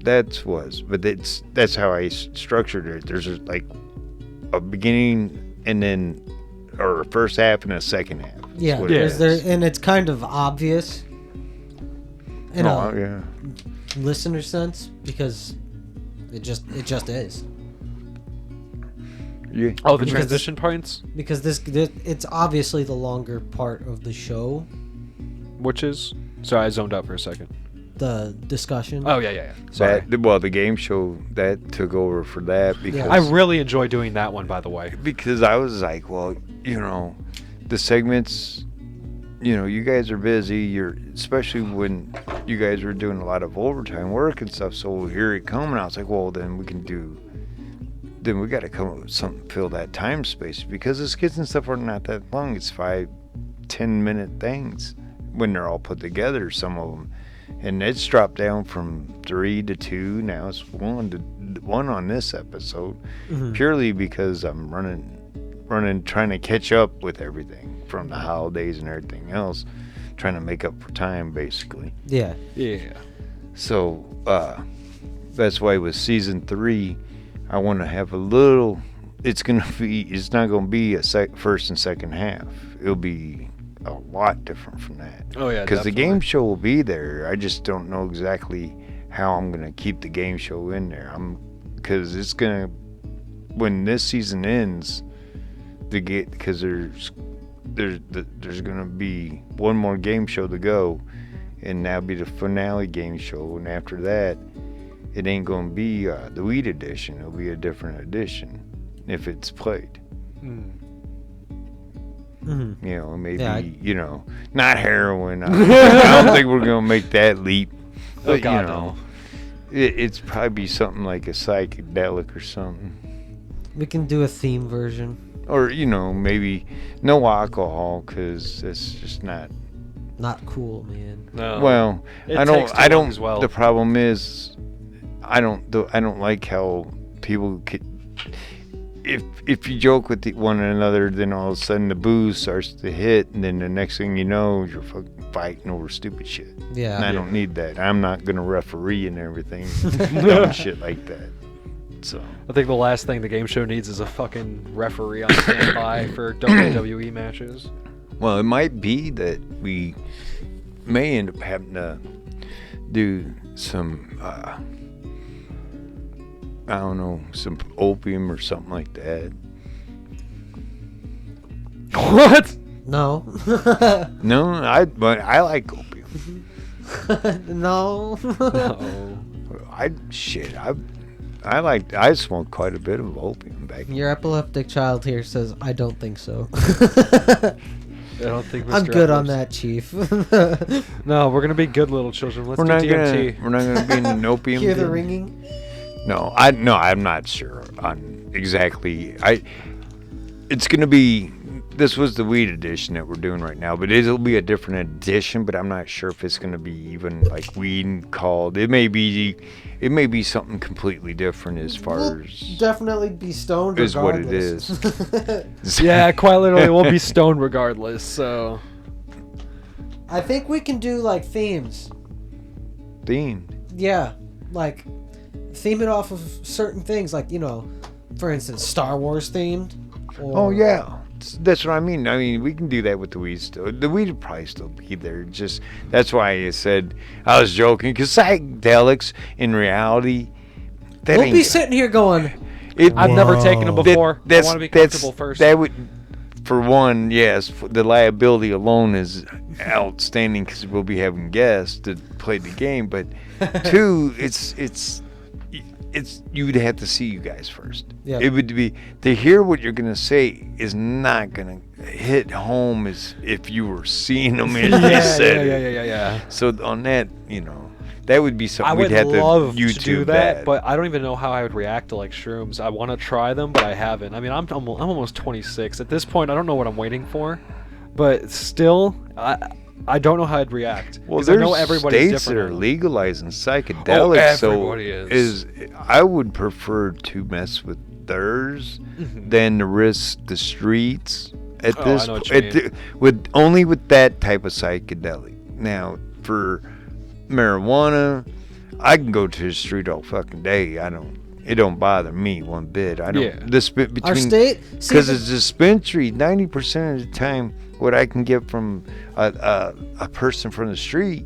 that's how I structured it. There's like a beginning and then, or a first half and a second half. Yeah, and it's kind of obvious in a listener sense because it just is. Yeah. Oh, the transition points? Because this it's obviously the longer part of the show. Which is? Sorry, I zoned out for a second. The discussion. Oh, yeah. Sorry. The game show, that took over for that because... I really enjoy doing that one, by the way. Because I was like, well, the segments, you guys are busy. Especially when you guys were doing a lot of overtime work and stuff. So here it comes, and I was like, well, then we got to come up with something to fill that time space, because the skits and stuff are not that long. It's 5-10 minute things when they're all put together, some of them, and it's dropped down from 3 to 2. Now it's 1 on this episode, purely because I'm running, trying to catch up with everything from the holidays and everything else, trying to make up for time, basically. Yeah. So that's why with season 3, I want to have a little. It's not gonna be a first and second half. It'll be a lot different from that. Oh yeah, because the game show will be there. I just don't know exactly how I'm gonna keep the game show in there. Because it's gonna, when this season ends, because there's gonna be one more game show to go, and that'll be the finale game show, and after that, it ain't gonna be the Weed edition. It'll be a different edition if it's played. Maybe not heroin. I don't think we're gonna make that leap. But, no. It's probably something like a psychedelic or something. We can do a theme version. Or maybe no alcohol, because that's just not cool, man. No. Well, It I takes too don't. long as well. The problem is, I don't like how people if you joke with one another, then all of a sudden the booze starts to hit, and then the next thing you know, you're fucking fighting over stupid shit. Yeah. And I don't need that. I'm not gonna referee and everything, dumb shit like that. So I think the last thing the game show needs is a fucking referee on standby for WWE matches. Well, it might be that we may end up having to do some, I don't know, some opium or something like that. What? No. No, but I like opium. No. No. I smoked quite a bit of opium back then. Your epileptic child here says, I don't think so. I don't think Mr. I'm good on Edwards- that, Chief. No, we're gonna be good little children. Let's We're do not DMT. gonna be in an opium. Hear the den. ringing? No, I'm not sure on exactly. It's gonna be. This was the weed edition that we're doing right now, but it'll be a different edition. But I'm not sure if it's gonna be even like weed called. It may be something completely different as far as Definitely be stoned is what it regardless. is. Yeah, quite literally, we'll be stoned regardless. So I think we can do like themes. Themed. Yeah, like theme it off of certain things, like for instance, Star Wars themed. Oh yeah, that's what I mean. I mean, we can do that with the weed still. The weed will probably still be there. Just that's why I said I was joking, because psychedelics in reality, that We'll ain't be sitting here going, I've never taken them before. I want to be comfortable first. That would, for one, yes, the liability alone is outstanding because we'll be having guests to play the game. But two, it's you would have to see you guys first. Yeah. It would be to hear what you're gonna say is not gonna hit home as if you were seeing them as they said it. Yeah. So on that, That would be I something would we'd have love to YouTube to do that, but I don't even know how I would react to like shrooms. I want to try them, but I haven't. I mean, I'm almost 26 at this point. I don't know what I'm waiting for, but still, I don't know how I'd react. Well, 'cause there's I know everybody's states that different. are legalizing psychedelics, everybody so I would prefer to mess with theirs than to risk the streets at Oh, this I know what you mean. with that type of psychedelic. Now, for marijuana, I can go to the street all fucking day. It don't bother me one bit. I don't. Yeah. Between Our state, because it's dispensary. 90% of the time, what I can get from a person from the street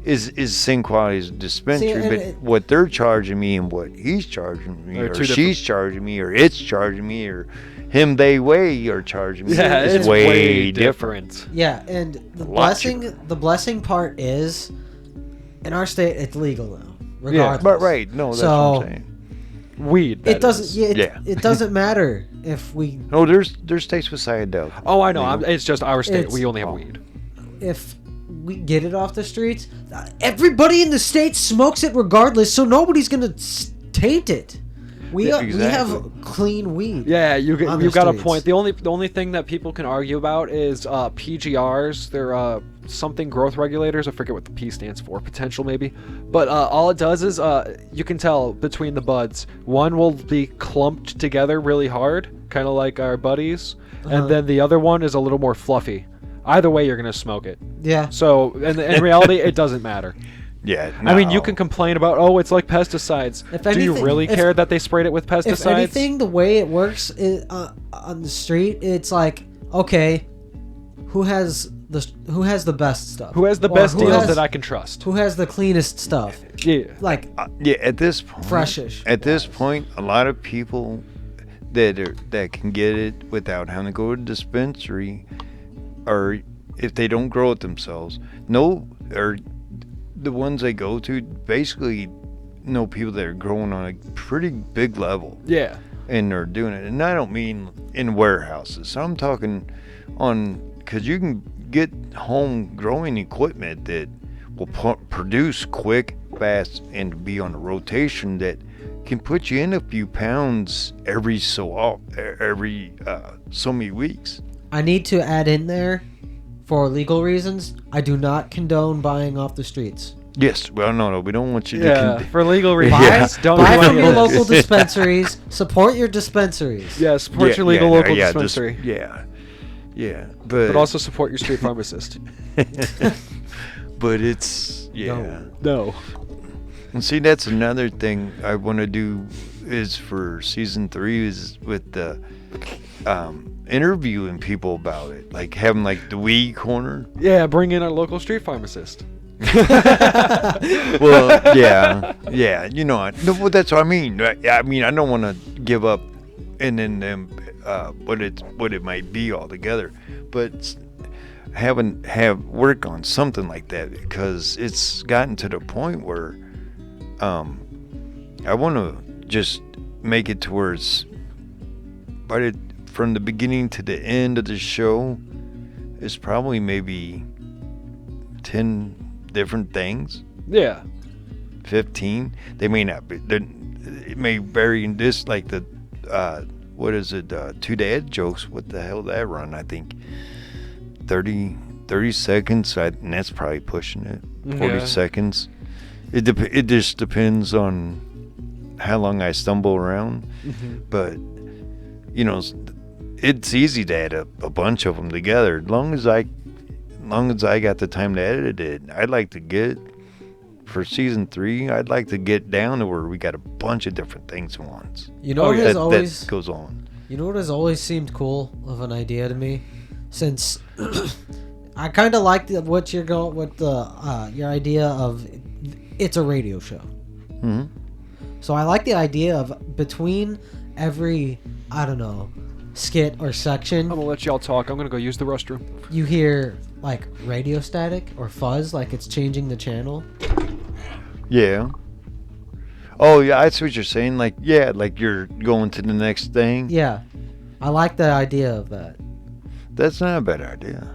is same quality as a dispensary. and But what they're charging me and what he's charging me, They're or two she's charging me, or it's charging me, or him, they, way are charging me. Yeah, is it's way different. yeah, and the blessing part is, in our state, it's legal now, regardless. But right, no, that's what I'm saying. Weed. It doesn't. Yeah. It doesn't matter if we No, there's states with psychedelics. Oh, I know. It's just our state. It's- We only have weed. if we get it off the streets. Everybody in the state smokes it regardless, so nobody's gonna taint it. We have clean weed. Yeah, you on the got a streets. point. The only thing that people can argue about is PGRs. They're something growth regulators. I forget what the P stands for. Potential maybe. But all it does is you can tell between the buds. One will be clumped together really hard, kind of like our buddies, and then the other one is a little more fluffy. Either way, you're gonna smoke it. Yeah. So in reality, it doesn't matter. Yeah. I mean, you no. can complain about, oh, it's like pesticides. If Do you anything- really if- care that they sprayed it with pesticides? If anything, the way it works is, on the street, it's like, okay, who has the best stuff? Who has the Or best who deals has- that I can trust? Who has the cleanest stuff? Yeah. Like, Yeah, at this point, Freshish. At this point, a lot of people that can get it without having to go to dispensary, or if they don't grow it themselves, or the ones they go to basically know people that are growing on a pretty big level, Yeah. and they're doing it. And I don't mean in warehouses. I'm talking on, because you can get home growing equipment that will produce quick, fast, and be on a rotation that can put you in a few pounds every so many weeks. I need to add in there, for legal reasons, I do not condone buying off the streets. Yes, well, no, we don't want you to. Yeah. For legal reasons. Buy, Don't buy do from any your of this. local dispensaries. Support your dispensaries. Yeah, support your legal local dispensary. Yeah, But also support your street pharmacist. but it's No. And see, that's another thing I want to do is for season 3 is with the interviewing people about it, like having like the weed corner. Yeah, bring in our local street pharmacist. Well, yeah, you know, well, that's what I mean. I mean, I don't want to give up and then what it might be altogether, but have work on something like that, because it's gotten to the point where I want to just make it to where it's from the beginning to the end of the show is probably maybe 10 different things. Yeah. 15. They may not be. It may vary in this, like the what is it? 2 dad jokes. What the hell did that run? I think 30 seconds. And that's probably pushing it. 40 Yeah. seconds. It just depends on how long I stumble around. But you know, it's easy to add a bunch of them together. As long as I got the time to edit it, I'd like to get for season 3. I'd like to get down to where we got a bunch of different things at once. You know what has always that goes on. You know what has always seemed cool of an idea to me, since I kind of like what you're going with your idea of it's a radio show. Mm-hmm. So I like the idea of between every, I don't know, skit or section, I'm gonna let y'all talk. I'm gonna go use the restroom. you hear like radio static or fuzz, like it's changing the channel. Yeah. Oh yeah, I see what you're saying. Like like you're going to the next thing. Yeah, I like the idea of that. That's not a bad idea.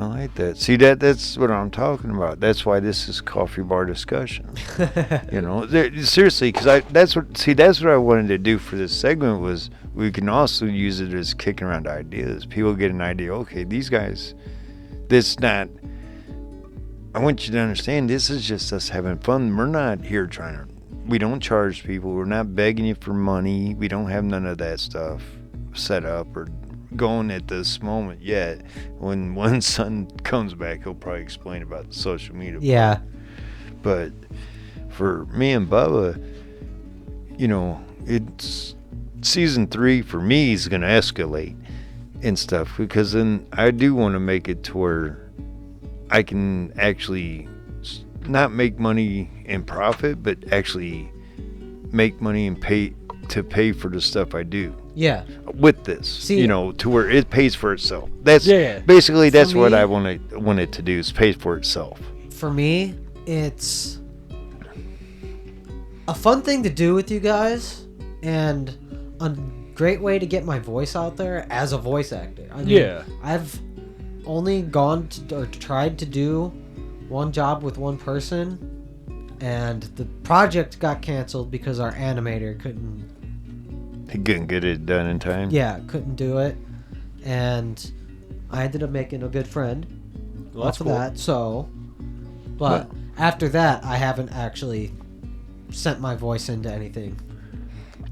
I like that. See, that's what I'm talking about. That's why this is coffee bar discussion. You know, seriously, because that's what I wanted to do for this segment was we can also use it as kicking around ideas. People get an idea. Okay, these guys, this not. I want you to understand this is just us having fun. We're not here trying to. We don't charge people. We're not begging you for money. We don't have none of that stuff set up or going at this moment yet. When one son comes back, he'll probably explain about the social media. Yeah. But for me and Bubba, you know, it's season 3 for me is going to escalate and stuff because then I do want to make it to where I can actually not make money and profit, but actually make money and pay for the stuff I do. Yeah. With this, See, you know, to where it pays for itself. That's Yeah. basically that's what me- I want it to do is pay for itself. For me, it's a fun thing to do with you guys and a great way to get my voice out there as a voice actor. I mean, Yeah. I've only gone to, or tried to do one job with one person, and the project got canceled because our animator couldn't He couldn't get it done in time. couldn't do it, and I ended up making a good friend Well, that's off of cool. that. So, but after that, I haven't actually sent my voice into anything.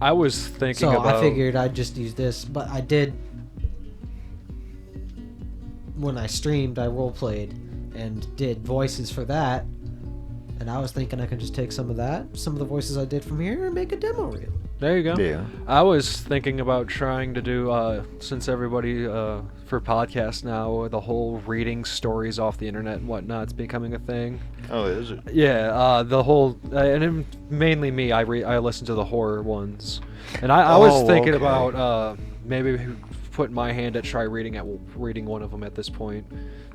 I was thinking So about. I figured I'd just use this, but I did. When I streamed, I roleplayed and did voices for that, and I was thinking I could just take some of the voices I did from here, and make a demo reel. There you go. Yeah. I was thinking about trying to do, since everybody, for podcasts now, the whole reading stories off the internet and whatnot is becoming a thing. Oh, is it? Yeah, the whole, and mainly me, I listen to the horror ones. And I was thinking okay. about maybe putting my hand at try reading one of them at this point.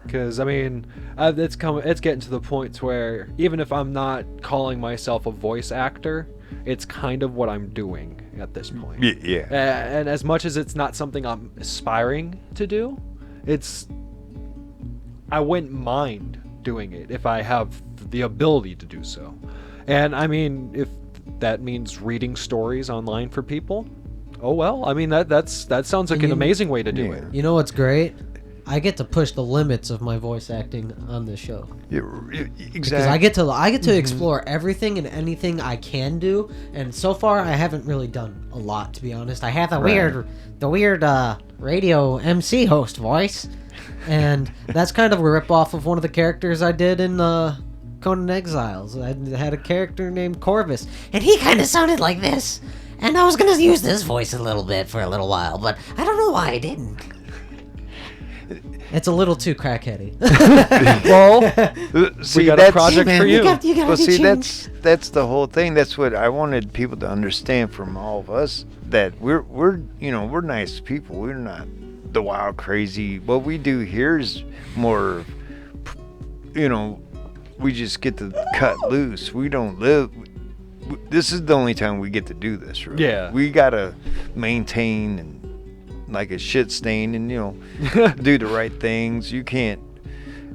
Because, I mean, it's getting to the point where even if I'm not calling myself a voice actor, it's kind of what I'm doing at this point. Yeah. And as much as it's not something I'm aspiring to do, I wouldn't mind doing it if I have the ability to do so. And I mean, if that means reading stories online for people, oh well. I mean, that sounds like an amazing way to do it. You know what's great? I get to push the limits of my voice acting on this show. Exactly. Because I get to explore everything and anything I can do, and so far I haven't really done a lot, to be honest. I have the weird radio MC host voice, and that's kind of a ripoff of one of the characters I did in Conan Exiles. I had a character named Corvus, And he kind of sounded like this. And I was going to use this voice a little bit for a little while, but I don't know why I didn't. it's a little too crackheady. Well, See, we got a that's- project Man, for you. you gotta Well, be see, changed. that's the whole thing. That's what I wanted people to understand from all of us, that we're nice people. We're not the wild crazy. What we do here is more, we just get to cut loose. We don't live. This is the only time we get to do this. Really. Yeah. We gotta maintain and like a shit stain and do the right things. You can't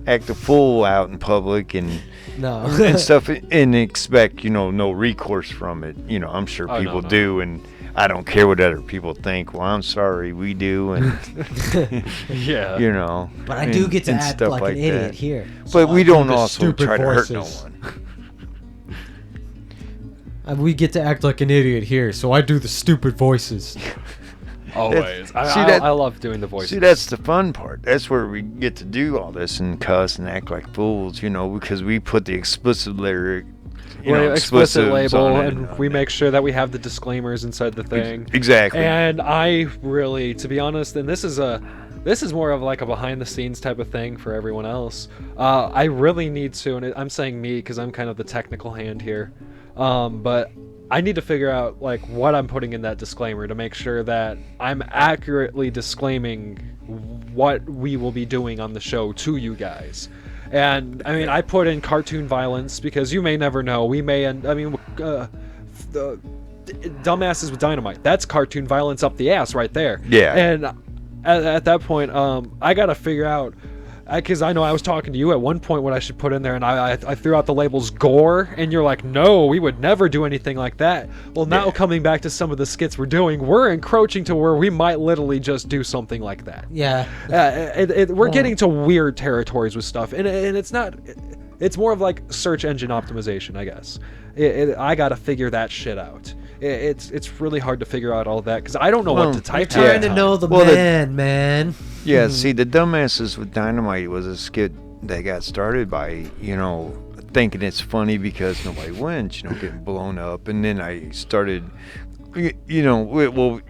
act a fool out in public and No. and stuff and expect no recourse from it. I'm sure Oh, no, people no. do, and I don't care what other people think. Well, I'm sorry, we do, and Yeah. But I do get to and act stuff like an that. idiot here. But So we I do don't the also stupid try to hurt no voices. one. We get to act like an idiot here, so I do the stupid voices. Always. that- I love doing the voices. See, that's the fun part. That's where we get to do all this and cuss and act like fools, because we put the explicit lyric, explicit expletives label, on it and on we it. make sure that we have the disclaimers inside the thing. Exactly. And I really, to be honest, and this is more of like a behind the scenes type of thing for everyone else. I really need to, and I'm saying me because I'm kind of the technical hand here, but I need to figure out like what I'm putting in that disclaimer to make sure that I'm accurately disclaiming what we will be doing on the show to you guys. And I mean, I put in cartoon violence because you may never know. We may, the Dumbasses with Dynamite. That's cartoon violence up the ass right there. Yeah. And at that point, I gotta figure out. Because I know I was talking to you at one point what I should put in there, and I threw out the labels gore, and you're like, no, we would never do anything like that. Well, now coming back to some of the skits we're doing, we're encroaching to where we might literally just do something like that. Yeah. We're getting to weird territories with stuff, and it's not. It's more of like search engine optimization, I guess. I gotta figure that shit out. It's really hard to figure out all that because I don't know what to type. You're trying to know the man. Yeah, see, the Dumbasses with Dynamite was a skit that got started by, thinking it's funny because nobody wins, getting blown up. And then I started, well,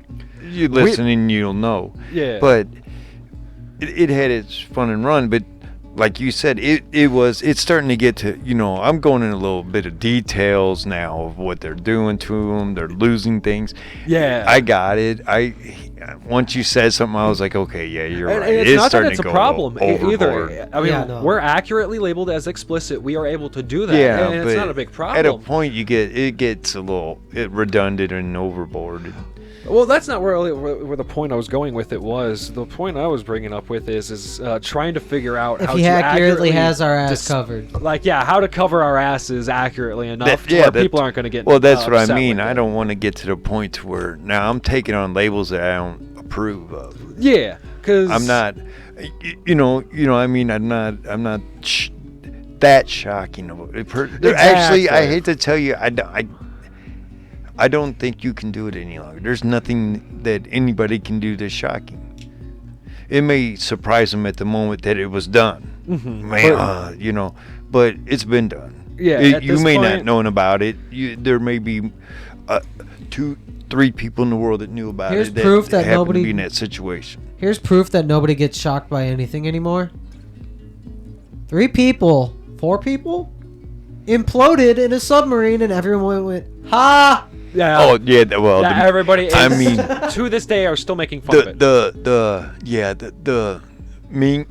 you listen and you'll know. Yeah. But it had its fun and run, but like you said, it's starting to get to, I'm going in a little bit of details now of what they're doing to them. They're losing things. Yeah. I got it. Once you said something, I was like, okay, yeah, you're right. It's not starting that it's to a go problem overboard. either. I mean, we're accurately labeled as explicit. We are able to do that. Yeah, and it's but not a big problem. at a point, it gets a little redundant and overboard. Well, that's not where the point I was going with it was. The point I was bringing up with is trying to figure out how he to accurately has our ass covered. Like, how to cover our asses accurately enough to where people aren't going to get. Well, that's what I upset mean. with I it. don't want to get to the point to where now I'm taking on labels that I don't approve of. Yeah, because I'm not. I mean, I'm not that shocking of a Actually, I hate to tell you, I don't think you can do it any longer. There's nothing that anybody can do that's shocking. It may surprise them at the moment that it was done, but it's been done. Yeah, you may not known about it. There may be 2-3 people in the world that knew about Here's it. That proof that happened nobody to be in that situation. Here's proof that nobody gets shocked by anything anymore. 4 people imploded in a submarine, and everyone went, "Ha!" Yeah. Oh yeah. Well, everybody. I mean, to this day, are still making fun of it. the mean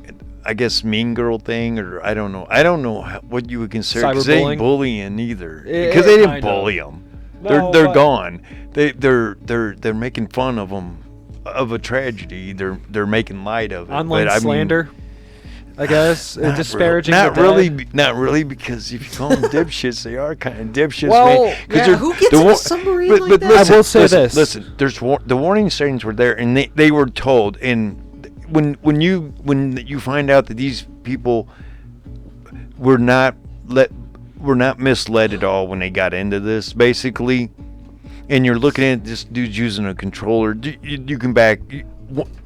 girl thing, or I don't know what you would consider, because they ain't bullying either, because they didn't bully them. They're gone. They're making fun of them, of a tragedy. They're making light of it. Online slander. I guess disparaging. Not really, because if you call them dipshits, they are kind of dipshits. Well, man, who gets in a submarine like that? Listen, I will say this. Listen, the warning signs were there, and they were told. And when you find out that these people were not misled at all when they got into this, basically, and you're looking at this dude's using a controller, you can back.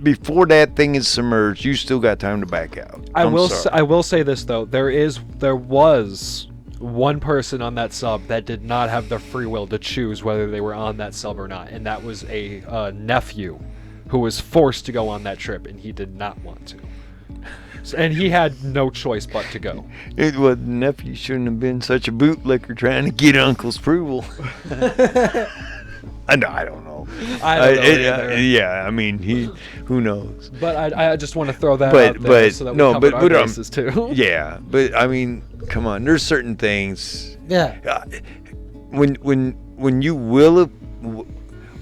Before that thing is submerged, you still got time to back out. I will say this though, there was one person on that sub that did not have the free will to choose whether they were on that sub or not, and that was a nephew who was forced to go on that trip, and he did not want to. And he had no choice but to go. Nephew shouldn't have been such a bootlicker trying to get uncle's approval. I don't know. I don't know either. Yeah, I mean, who knows? But I just want to throw that out there so that we cover our bases too. Yeah, but I mean, come on. There's certain things. Yeah. When you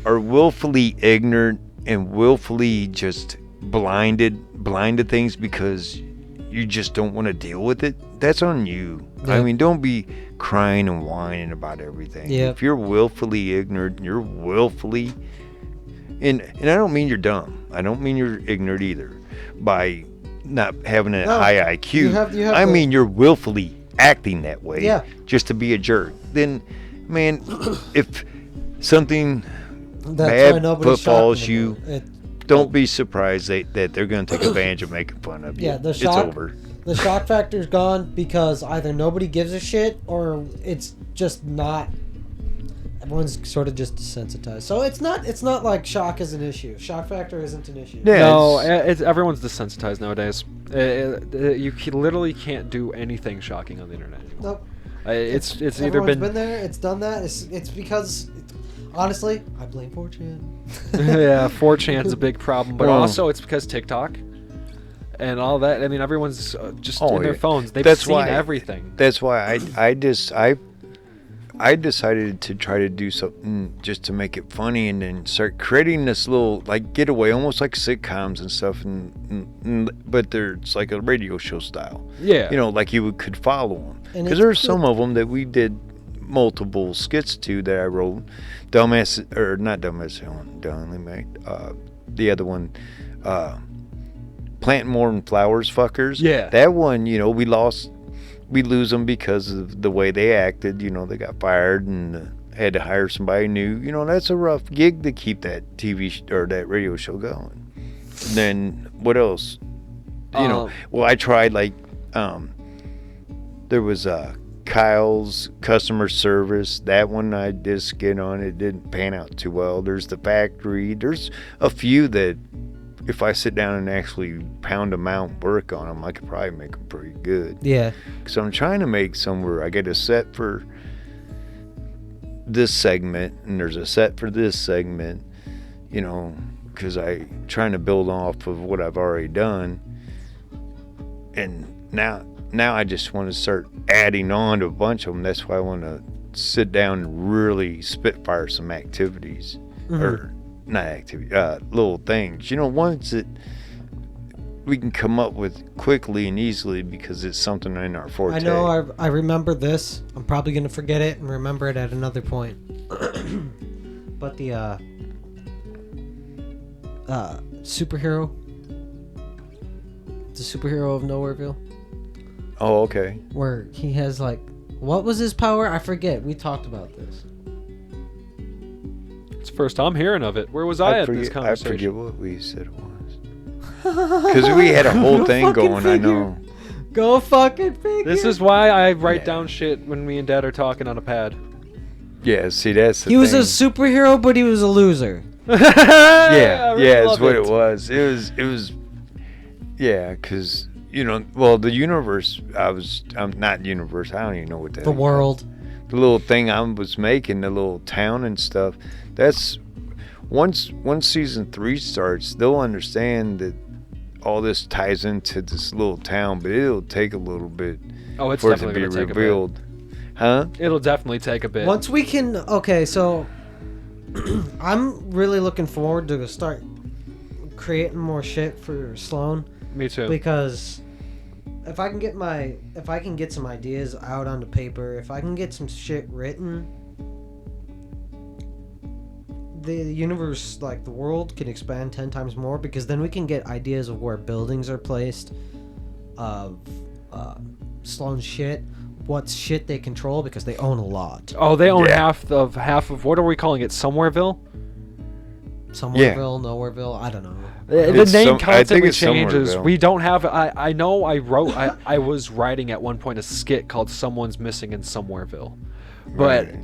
are willfully ignorant and willfully just blinded to things because you just don't want to deal with it, that's on you. Yeah. I mean, don't be crying and whining about everything. Yeah. If you're willfully ignorant, you're willfully, and I don't mean you're dumb. I don't mean you're ignorant either by not having a high IQ. I mean you're willfully acting that way just to be a jerk. Then, man, if something bad befalls you, don't be surprised that they're going to take advantage of making fun of you. Yeah, it's over. The shock factor's gone because either nobody gives a shit or it's just not. Everyone's sort of just desensitized. So it's not like shock is an issue. Shock factor isn't an issue. Yeah, no, everyone's desensitized nowadays. You literally can't do anything shocking on the internet anymore. Nope. It's either been there. It's done that. It's because. Honestly, I blame 4chan. Yeah, 4chan's a big problem, but also it's because TikTok and all that. I mean, everyone's just in their phones. They've seen everything. That's why I decided to try to do something just to make it funny, and then start creating this little like getaway, almost like sitcoms and stuff, but it's like a radio show style. Yeah. You know, like you could follow them. And Because it's there's good. some of them that we did multiple skits to that I wrote. Dumbass, or not Dumbass, the other one, Planting More Than Flowers Fuckers. Yeah. That one, you know, we lose them because of the way they acted. You know, they got fired and had to hire somebody new. You know, that's a rough gig to keep that or that radio show going. And then what else? You know, well, I tried like, there was Kyle's customer service. That one I did a skit on. It didn't pan out too well. There's the factory. There's a few that if I sit down and actually pound them out and work on them, I could probably make them pretty good. Yeah. So I'm trying to make somewhere I get a set for this segment and there's a set for this segment, you know, because I'm trying to build off of what I've already done. And now I just want to start adding on to a bunch of them. That's why I want to sit down and really spitfire some activities. Or not activity, little things. You know, ones that we can come up with quickly and easily because it's something in our forte. I know. I remember this. I'm probably gonna forget it and remember it at another point. But the superhero, the superhero of Nowhereville, Oh, okay. where he has like, what was his power? I forget. We talked about this. It's the first time hearing of it. Where was I at this I conversation? forget what we said it was. Because we had a whole thing fucking going, I know. Go fucking figure. This is why I write Yeah. down shit when me and Dad are talking on a pad. Yeah, see, that's the He was thing. a superhero, but he was a loser. Yeah, that's love what it was. It was, yeah, because, you know, well, the universe, I'm not universe, I don't even know what that The is. world. The little thing I was making, the little town and stuff, that's, once season 3 starts, they'll understand that all this ties into this little town, but it'll take a little bit Oh, it's for it to definitely be gonna take revealed. Huh? a bit. It'll definitely take a bit. Once we can, okay, so I'm really looking forward to start creating more shit for Sloan, Me too. because if I can get some ideas out onto paper, if I can get some shit written, the universe, like the world, can expand 10 times more, because then we can get ideas of where buildings are placed, of Sloan's shit, what shit they control, because they own a lot. Oh, they own Yeah. half of what are we calling it? Somewhereville? Somewhereville, Nowhereville, I don't know. The It's name I think constantly it's changes. Somewhereville. We don't have. I know. I was writing at one point a skit called "Someone's Missing in Somewhereville," but Right.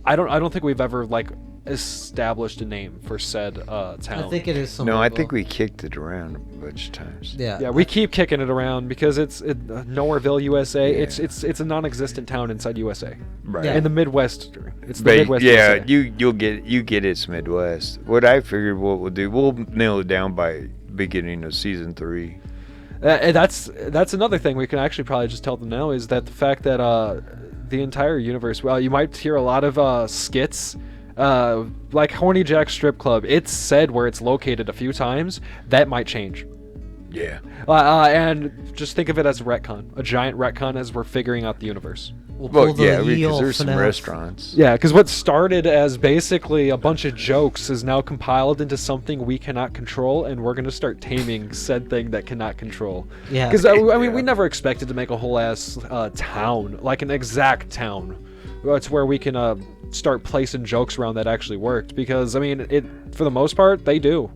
I don't think we've ever like established a name for said town. I think it is Somewhereville. No, I think we kicked it around a bunch of times. Yeah. Yeah, we keep kicking it around because it's Nowhereville, USA. Yeah. It's a non-existent town inside USA. Right. Yeah. In the Midwest. It's the But Midwest. yeah, USA. you get it's Midwest. What I figured what we'll do, we'll nail it down by beginning of season 3. And that's another thing we can actually probably just tell them now is that the fact that the entire universe. Well, you might hear a lot of skits. Like Horny Jack Strip Club, it's said where it's located a few times. That might change. Yeah. And just think of it as a retcon, a giant retcon as we're figuring out the universe. We'll Well, pull the yeah, ye because olde there's some FNAF. restaurants. Yeah, because what started as basically a bunch of jokes is now compiled into something we cannot control, and we're going to start taming said thing that cannot control. Yeah. Because, I mean, Yeah. we never expected to make a whole ass town, like an exact town. It's where we can start placing jokes around that actually worked. Because, I mean, for the most part, they do.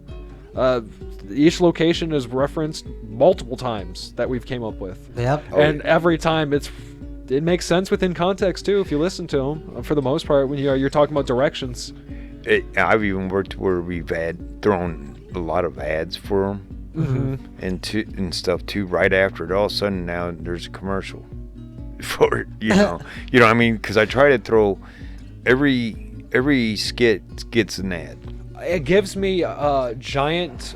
Each location is referenced multiple times that we've came up with. Yep. Oh, And yeah. every time it makes sense within context too if you listen to them for the most part when you're talking about directions. I've even worked where we've thrown a lot of ads for them and stuff too. Right after it, all of a sudden now there's a commercial for it. You know what I mean? Because I try to throw every skit gets an ad. It gives me giant.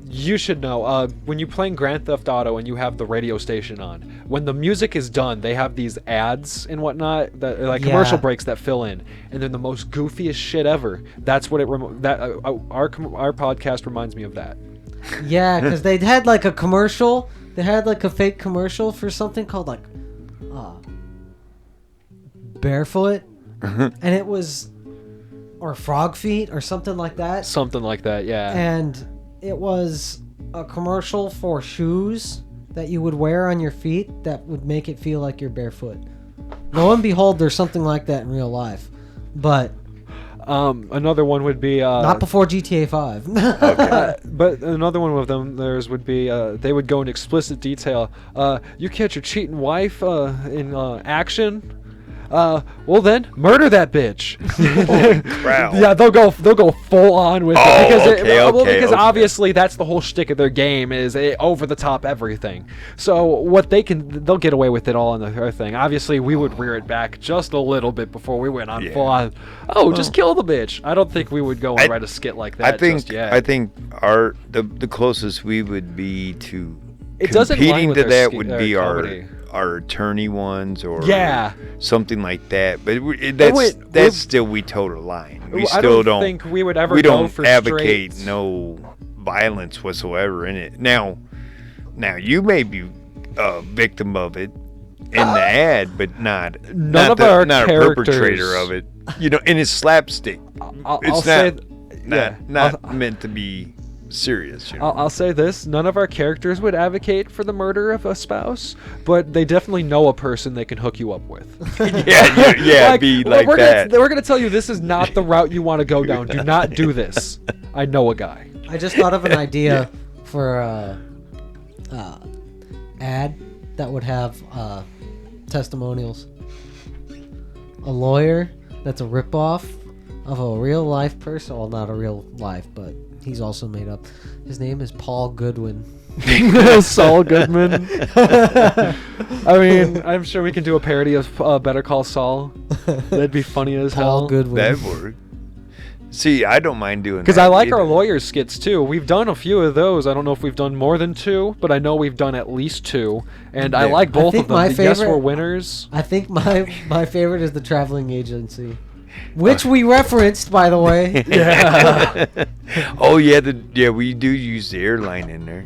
You should know. When you're playing Grand Theft Auto and you have the radio station on, when the music is done, they have these ads and whatnot that are like commercial breaks that fill in, and they're the most goofiest shit ever. That's what our podcast reminds me of that. Yeah, because they had like a commercial. They had like a fake commercial for something called like Barefoot, and it was. Or frog feet or something like that. Something like that, yeah. And it was a commercial for shoes that you would wear on your feet that would make it feel like you're barefoot. Lo and behold, there's something like that in real life. But another one would be not before GTA 5. Okay. But another one of them theirs would be they would go in explicit detail. You catch your cheating wife in action. Well then, murder that bitch. Crap. Yeah, they'll go full on with it because because obviously that's the whole shtick of their game is over the top everything. So what they'll get away with it all in their thing. Obviously, we would rear it back just a little bit before we went on full on. Just kill the bitch. I don't think we would go and write a skit like that just yet. I think the closest we would be to it doesn't competing to that skit, would be comedy. our attorney ones or something like that. But that's still we toe the line. We still don't think we would ever. We go don't for advocate straight. no violence whatsoever in it. Now you may be a victim of it in the ad, but not a perpetrator of it. And it's slapstick. Not meant to be serious. I'll say this: none of our characters would advocate for the murder of a spouse, but they definitely know a person they can hook you up with. We're gonna tell you this is not the route you want to go down. Do not do this. I know a guy. I just thought of an idea for ad that would have testimonials. A lawyer that's a ripoff of a real life person. Well, not a real life, but he's also made up. His name is Paul Goodwin. Saul Goodman. I mean, I'm sure we can do a parody of Better Call Saul. That'd be funny as hell. Paul Goodwin. That'd work. See, I don't mind doing that. Because I like our lawyer skits too. We've done a few of those. I don't know if we've done more than 2, but I know we've done at least 2. And I like both of them. Yes, we're winners. I think my favorite is the traveling agency. Which we referenced, by the way. Yeah. Oh yeah, we do use the airline in there,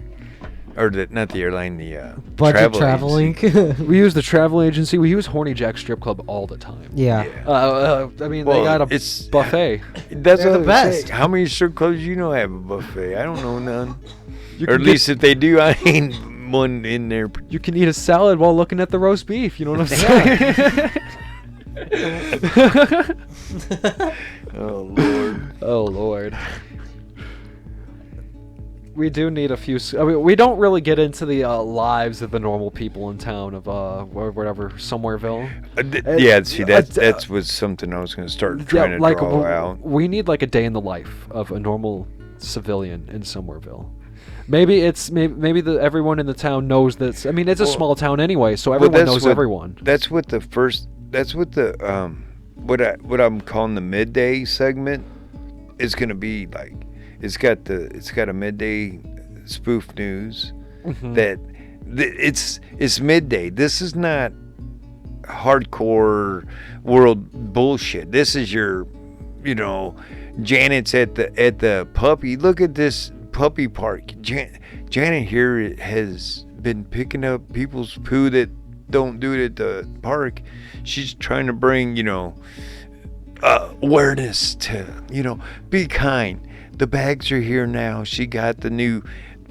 or not the airline, the budget traveling. We use the travel agency. We use Horny Jack Strip Club all the time. Yeah. I mean, they got a buffet. That's They're the best. How many strip clubs have a buffet? I don't know none. Or at least if they do, I ain't one in there. You can eat a salad while looking at the roast beef. You know what I'm saying? Oh Lord. We do need a few. I mean, we don't really get into the lives of the normal people in town of whatever Somewhereville. See, that was something I was going to start trying to draw out. We need like a day in the life of a normal civilian in Somewhereville. Maybe everyone in the town knows this. I mean, it's a small town anyway, so everyone knows everyone. That's what what I'm calling the midday segment is going to be like. It's got a midday spoof news that it's midday. This is not hardcore world bullshit. This is your, Janet's at the puppy. Look at this puppy park. Janet here has been picking up people's poo that don't do it at the park. She's trying to bring, awareness to, be kind. The bags are here now. She got the new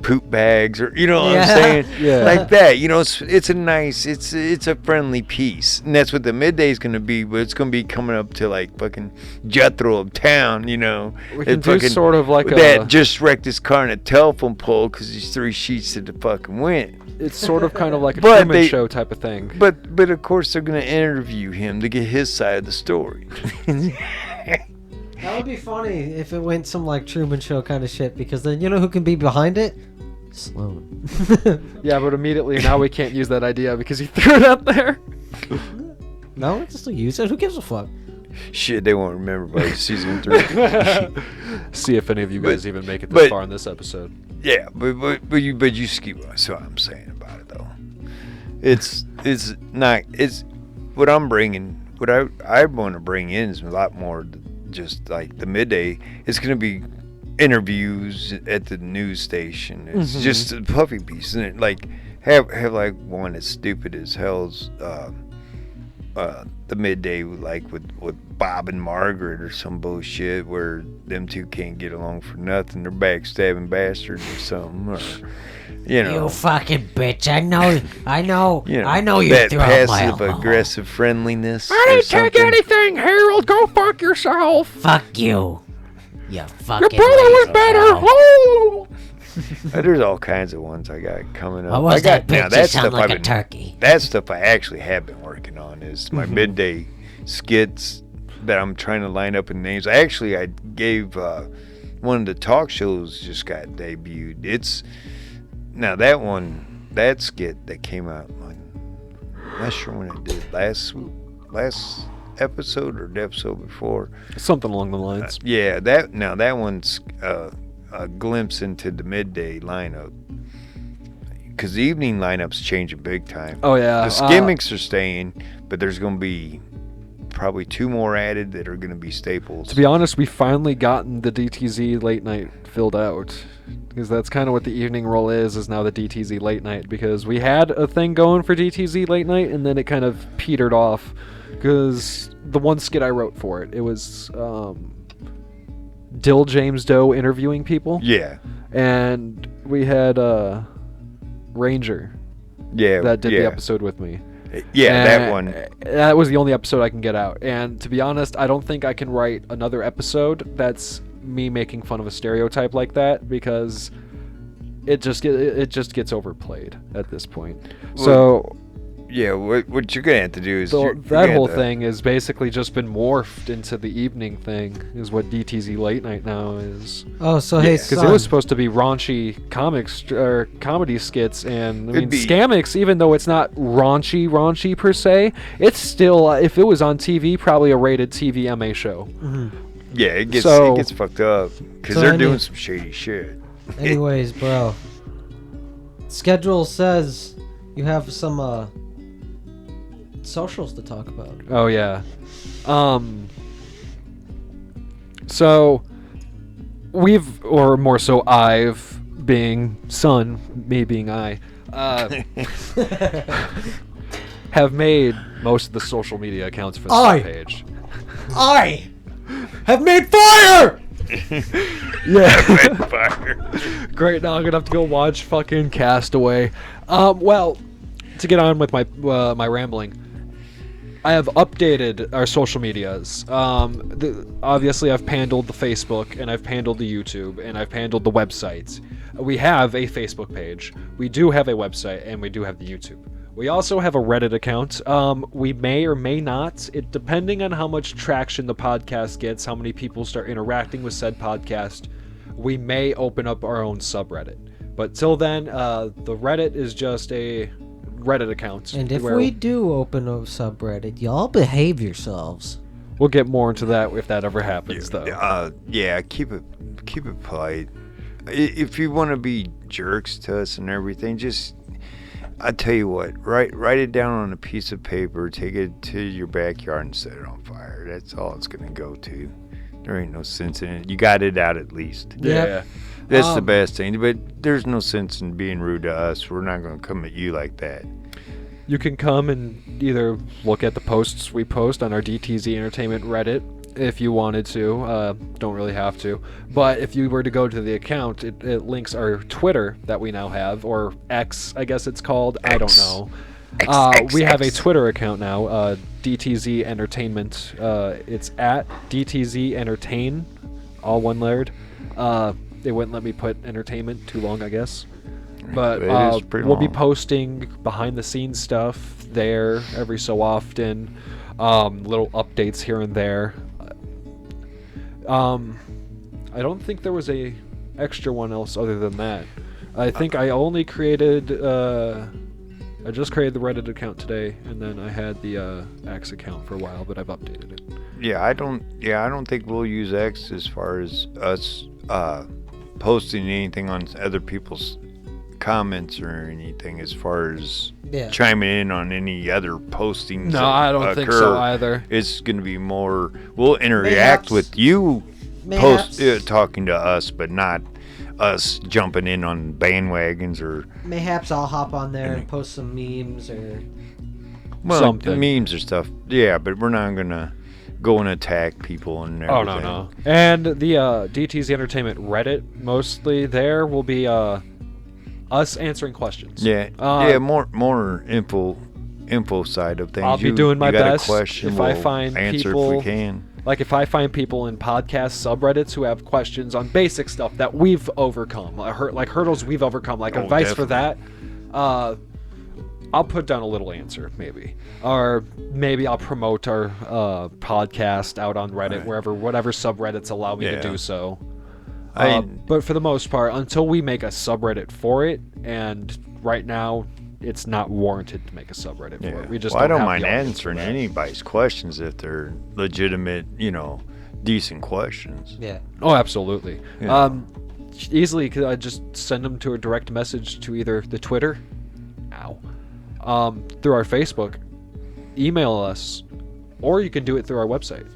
poop bags, or what I'm saying, like that. It's a nice, it's a friendly piece, and that's what the midday is gonna be. But it's gonna be coming up to like fucking Jethro of town, We can do sort of like that just wrecked his car in a telephone pole because he's 3 sheets to the fucking wind. It's sort of kind of like a Truman Show type of thing. But of course they're gonna interview him to get his side of the story. That would be funny if it went some like Truman Show kind of shit, because then you know who can be behind it? Sloan. Yeah, but immediately now we can't use that idea because he threw it out there. No, we can still use it. Who gives a fuck? Shit, they won't remember by season 3. See if any of you guys even make it this but- far in this episode. Yeah, but you see what I'm saying about it though. It's what I'm bringing. What I want to bring in is a lot more just like the midday. It's gonna be interviews at the news station. It's just a puffy piece, and it like have like one as stupid as hell's the midday like with Bob and Margaret or some bullshit where them two can't get along for nothing. They're backstabbing bastards or something, or You fucking bitch. I know you that threw out my passive alcohol. aggressive friendliness. I didn't take anything, Harold. Go fuck yourself. Fuck you. You fucking Your brother was lazy better. hell. Oh! There's all kinds of ones I got coming up. What was that now, bitch? You sound like I've a been- turkey. That stuff I actually have been working on is my midday skits that I'm trying to line up in names. I gave one of the talk shows just got debuted. It's now that skit that came out. I'm not sure when it did last episode or the episode before. Something along the lines. Yeah, that one's a glimpse into the midday lineup. Because the evening lineup's changing big time. Oh yeah. The Scamics are staying, but there's going to be probably 2 more added that are going to be staples. To be honest, we finally gotten the DTZ late night filled out. Because that's kind of what the evening role is now the DTZ late night. Because we had a thing going for DTZ late night, and then it kind of petered off. Because the one skit I wrote for it was Dill James Doe interviewing people. Yeah. And we had Ranger Yeah. that did yeah. the episode with me. Yeah, that And one. That was the only episode I can get out. And to be honest, I don't think I can write another episode that's me making fun of a stereotype like that, because it just gets overplayed at this point. So Yeah, what you're going to have to do is... that whole thing has basically just been morphed into the evening thing, is what DTZ Late Night now is. Oh, so hey, Because son. it was supposed to be raunchy comics or comedy skits, and I It'd mean be- Scamics, even though it's not raunchy per se, it's still if it was on TV, probably a rated TV MA show. Yeah, it gets fucked up. Because So they're any- doing some shady shit. Anyways, bro. Schedule says you have some socials to talk about. Oh yeah. So we've, or more so I've, being son, me being I, have made most of the social media accounts for the page. I have made fire! Yeah. Fire. Great, now I'm gonna have to go watch fucking Castaway. Well, to get on with my my rambling, I have updated our social medias. Obviously, I've handled the Facebook, and I've handled the YouTube, and I've handled the websites. We have a Facebook page, we do have a website, and we do have the YouTube. We also have a Reddit account. We may or may not, depending on how much traction the podcast gets, how many people start interacting with said podcast, we may open up our own subreddit. But till then, the Reddit is just a Reddit account. And if where we do open a subreddit, y'all behave yourselves. we'll get more into that if that ever happens, though. Yeah, keep it polite. If you want to be jerks to us and everything, just... I tell you what, write it down on a piece of paper, take it to your backyard and set it on fire. That's all it's gonna go to. There ain't no sense in it. You got it out at least. Yeah. That's the best thing. But there's no sense in being rude to us. We're not gonna come at you like that. You can come and either look at the posts we post on our DTZ Entertainment Reddit if you wanted to. Don't really have to. But if you were to go to the account, it links our Twitter that we now have, or X, I guess it's called. I don't know. We have a Twitter account now, DTZ Entertainment. It's at DTZ Entertain, all one word. They wouldn't let me put entertainment too long, I guess. But It is pretty we'll be long. posting behind the scenes stuff there every so often, little updates here and there. I don't think there was a extra one else other than that. I think I only created I just created the Reddit account today, and then I had the X account for a while, but I've updated it. I don't think we'll use X as far as us posting anything on other people's comments or anything as far as chiming in on any other postings. No, I don't think so either. It's going to be more, we'll interact with you talking to us, but not us jumping in on bandwagons or... Mayhaps I'll hop on there and post some memes or... Well, something. Memes or stuff. Yeah, but we're not going to go and attack people and everything. Oh, no. And the DTZ Entertainment Reddit, mostly there, will be us answering questions. Yeah, more info side of things. I'll be doing my best if I find answer people, if we can. Like if I find people in podcast subreddits who have questions on basic stuff that we've overcome, like hurdles we've overcome, like advice for that, I'll put down a little answer, maybe. Or maybe I'll promote our podcast out on Reddit, whatever subreddits allow me to do so. But for the most part, until we make a subreddit for it, and right now it's not warranted to make a subreddit for it. We just I don't mind answering anybody's questions if they're legitimate, decent questions. Yeah. Oh, absolutely. Yeah. Easily, could I just send them to a direct message to either the Twitter, through our Facebook, email us, or you can do it through our website.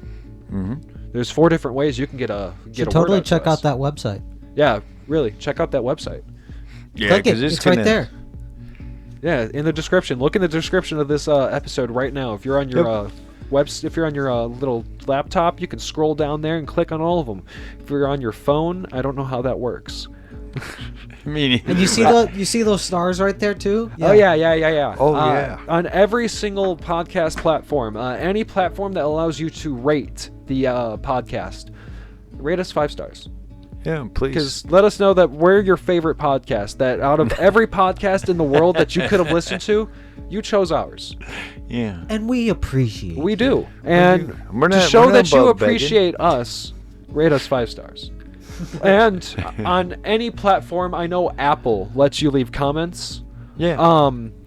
Mm-hmm. There's 4 different ways you can get a totally word out check to us. out that website. Yeah, really, check out that website. Yeah, Click it. It's right there. Yeah, in the description. Look in the description of this episode right now. If you're on your if you're on your little laptop, you can scroll down there and click on all of them. If you're on your phone, I don't know how that works. And you see those stars right there too? Yeah. Oh yeah. Oh yeah. On every single podcast platform, any platform that allows you to rate the podcast, rate us 5 stars. Yeah, please. Because let us know that we're your favorite podcast. That out of every podcast in the world that you could have listened to, you chose ours. Yeah. And we appreciate We do. And we're to not, show we're not that you above appreciate us, rate us 5 stars. And on any platform, I know Apple lets you leave comments. Yeah.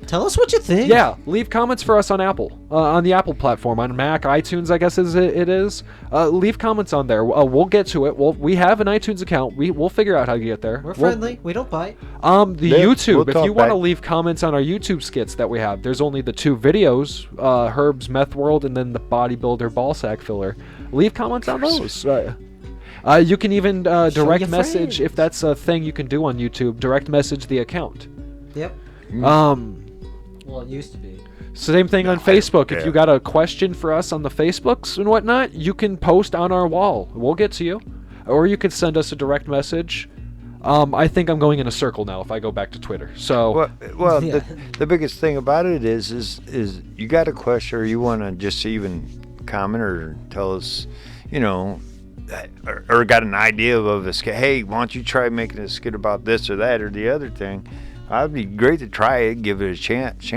Tell us what you think. Yeah, leave comments for us on Apple, on the Apple platform, on Mac, iTunes, I guess it is. Leave comments on there. We'll get to it. We have an iTunes account. We'll figure out how to get there. We're friendly. We don't bite. YouTube. We'll if you want to back. leave comments on our YouTube skits that we have, there's only the 2 videos, Herb's Meth World and then the Bodybuilder Ball Sack Filler. Leave comments on those. You can even direct message, if that's a thing you can do on YouTube, direct message the account. Yep. Well, it used to be. Same thing on Facebook. If you got a question for us on the Facebooks and whatnot, you can post on our wall. We'll get to you. Or you could send us a direct message. I think I'm going in a circle now if I go back to Twitter. So Well, the biggest thing about it is you got a question or you want to just even comment or tell us, or got an idea of a skit. Hey, why don't you try making a skit about this or that or the other thing? I'd be great to try it, give it a chance.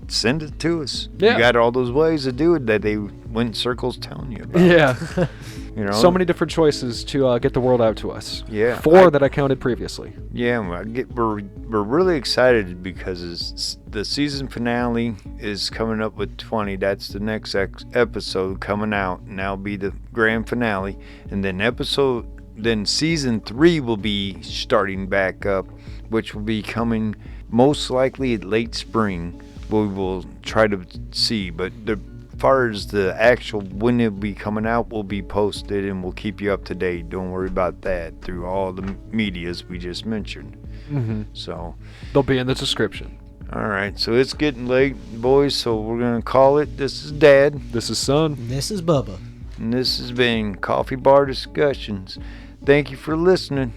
Send it to us. Yeah. You got all those ways to do it that they went in circles telling you about. yeah. So many different choices to get the world out to us. Yeah. 4 that I counted previously. Yeah, we're really excited because the season finale is coming up with 20. That's the next episode coming out, and that'll be the grand finale. And then season 3 will be starting back up, which will be coming most likely late spring. We will try to see, but as far as the actual when it'll be coming out will be posted, and we'll keep you up to date. Don't worry about that through all the medias we just mentioned. Mm-hmm. So They'll be in the description. all right, so it's getting late, boys, so we're gonna call it. This is Dad, This is Son. This is Bubba. and this has been Coffee Bar Discussions. Thank you for listening.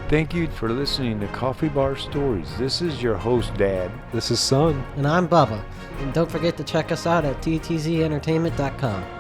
Thank you for listening to Coffee Bar Stories. This is your host, Dad. This is Son. And I'm Bubba. And don't forget to check us out at dtzentertainment.com.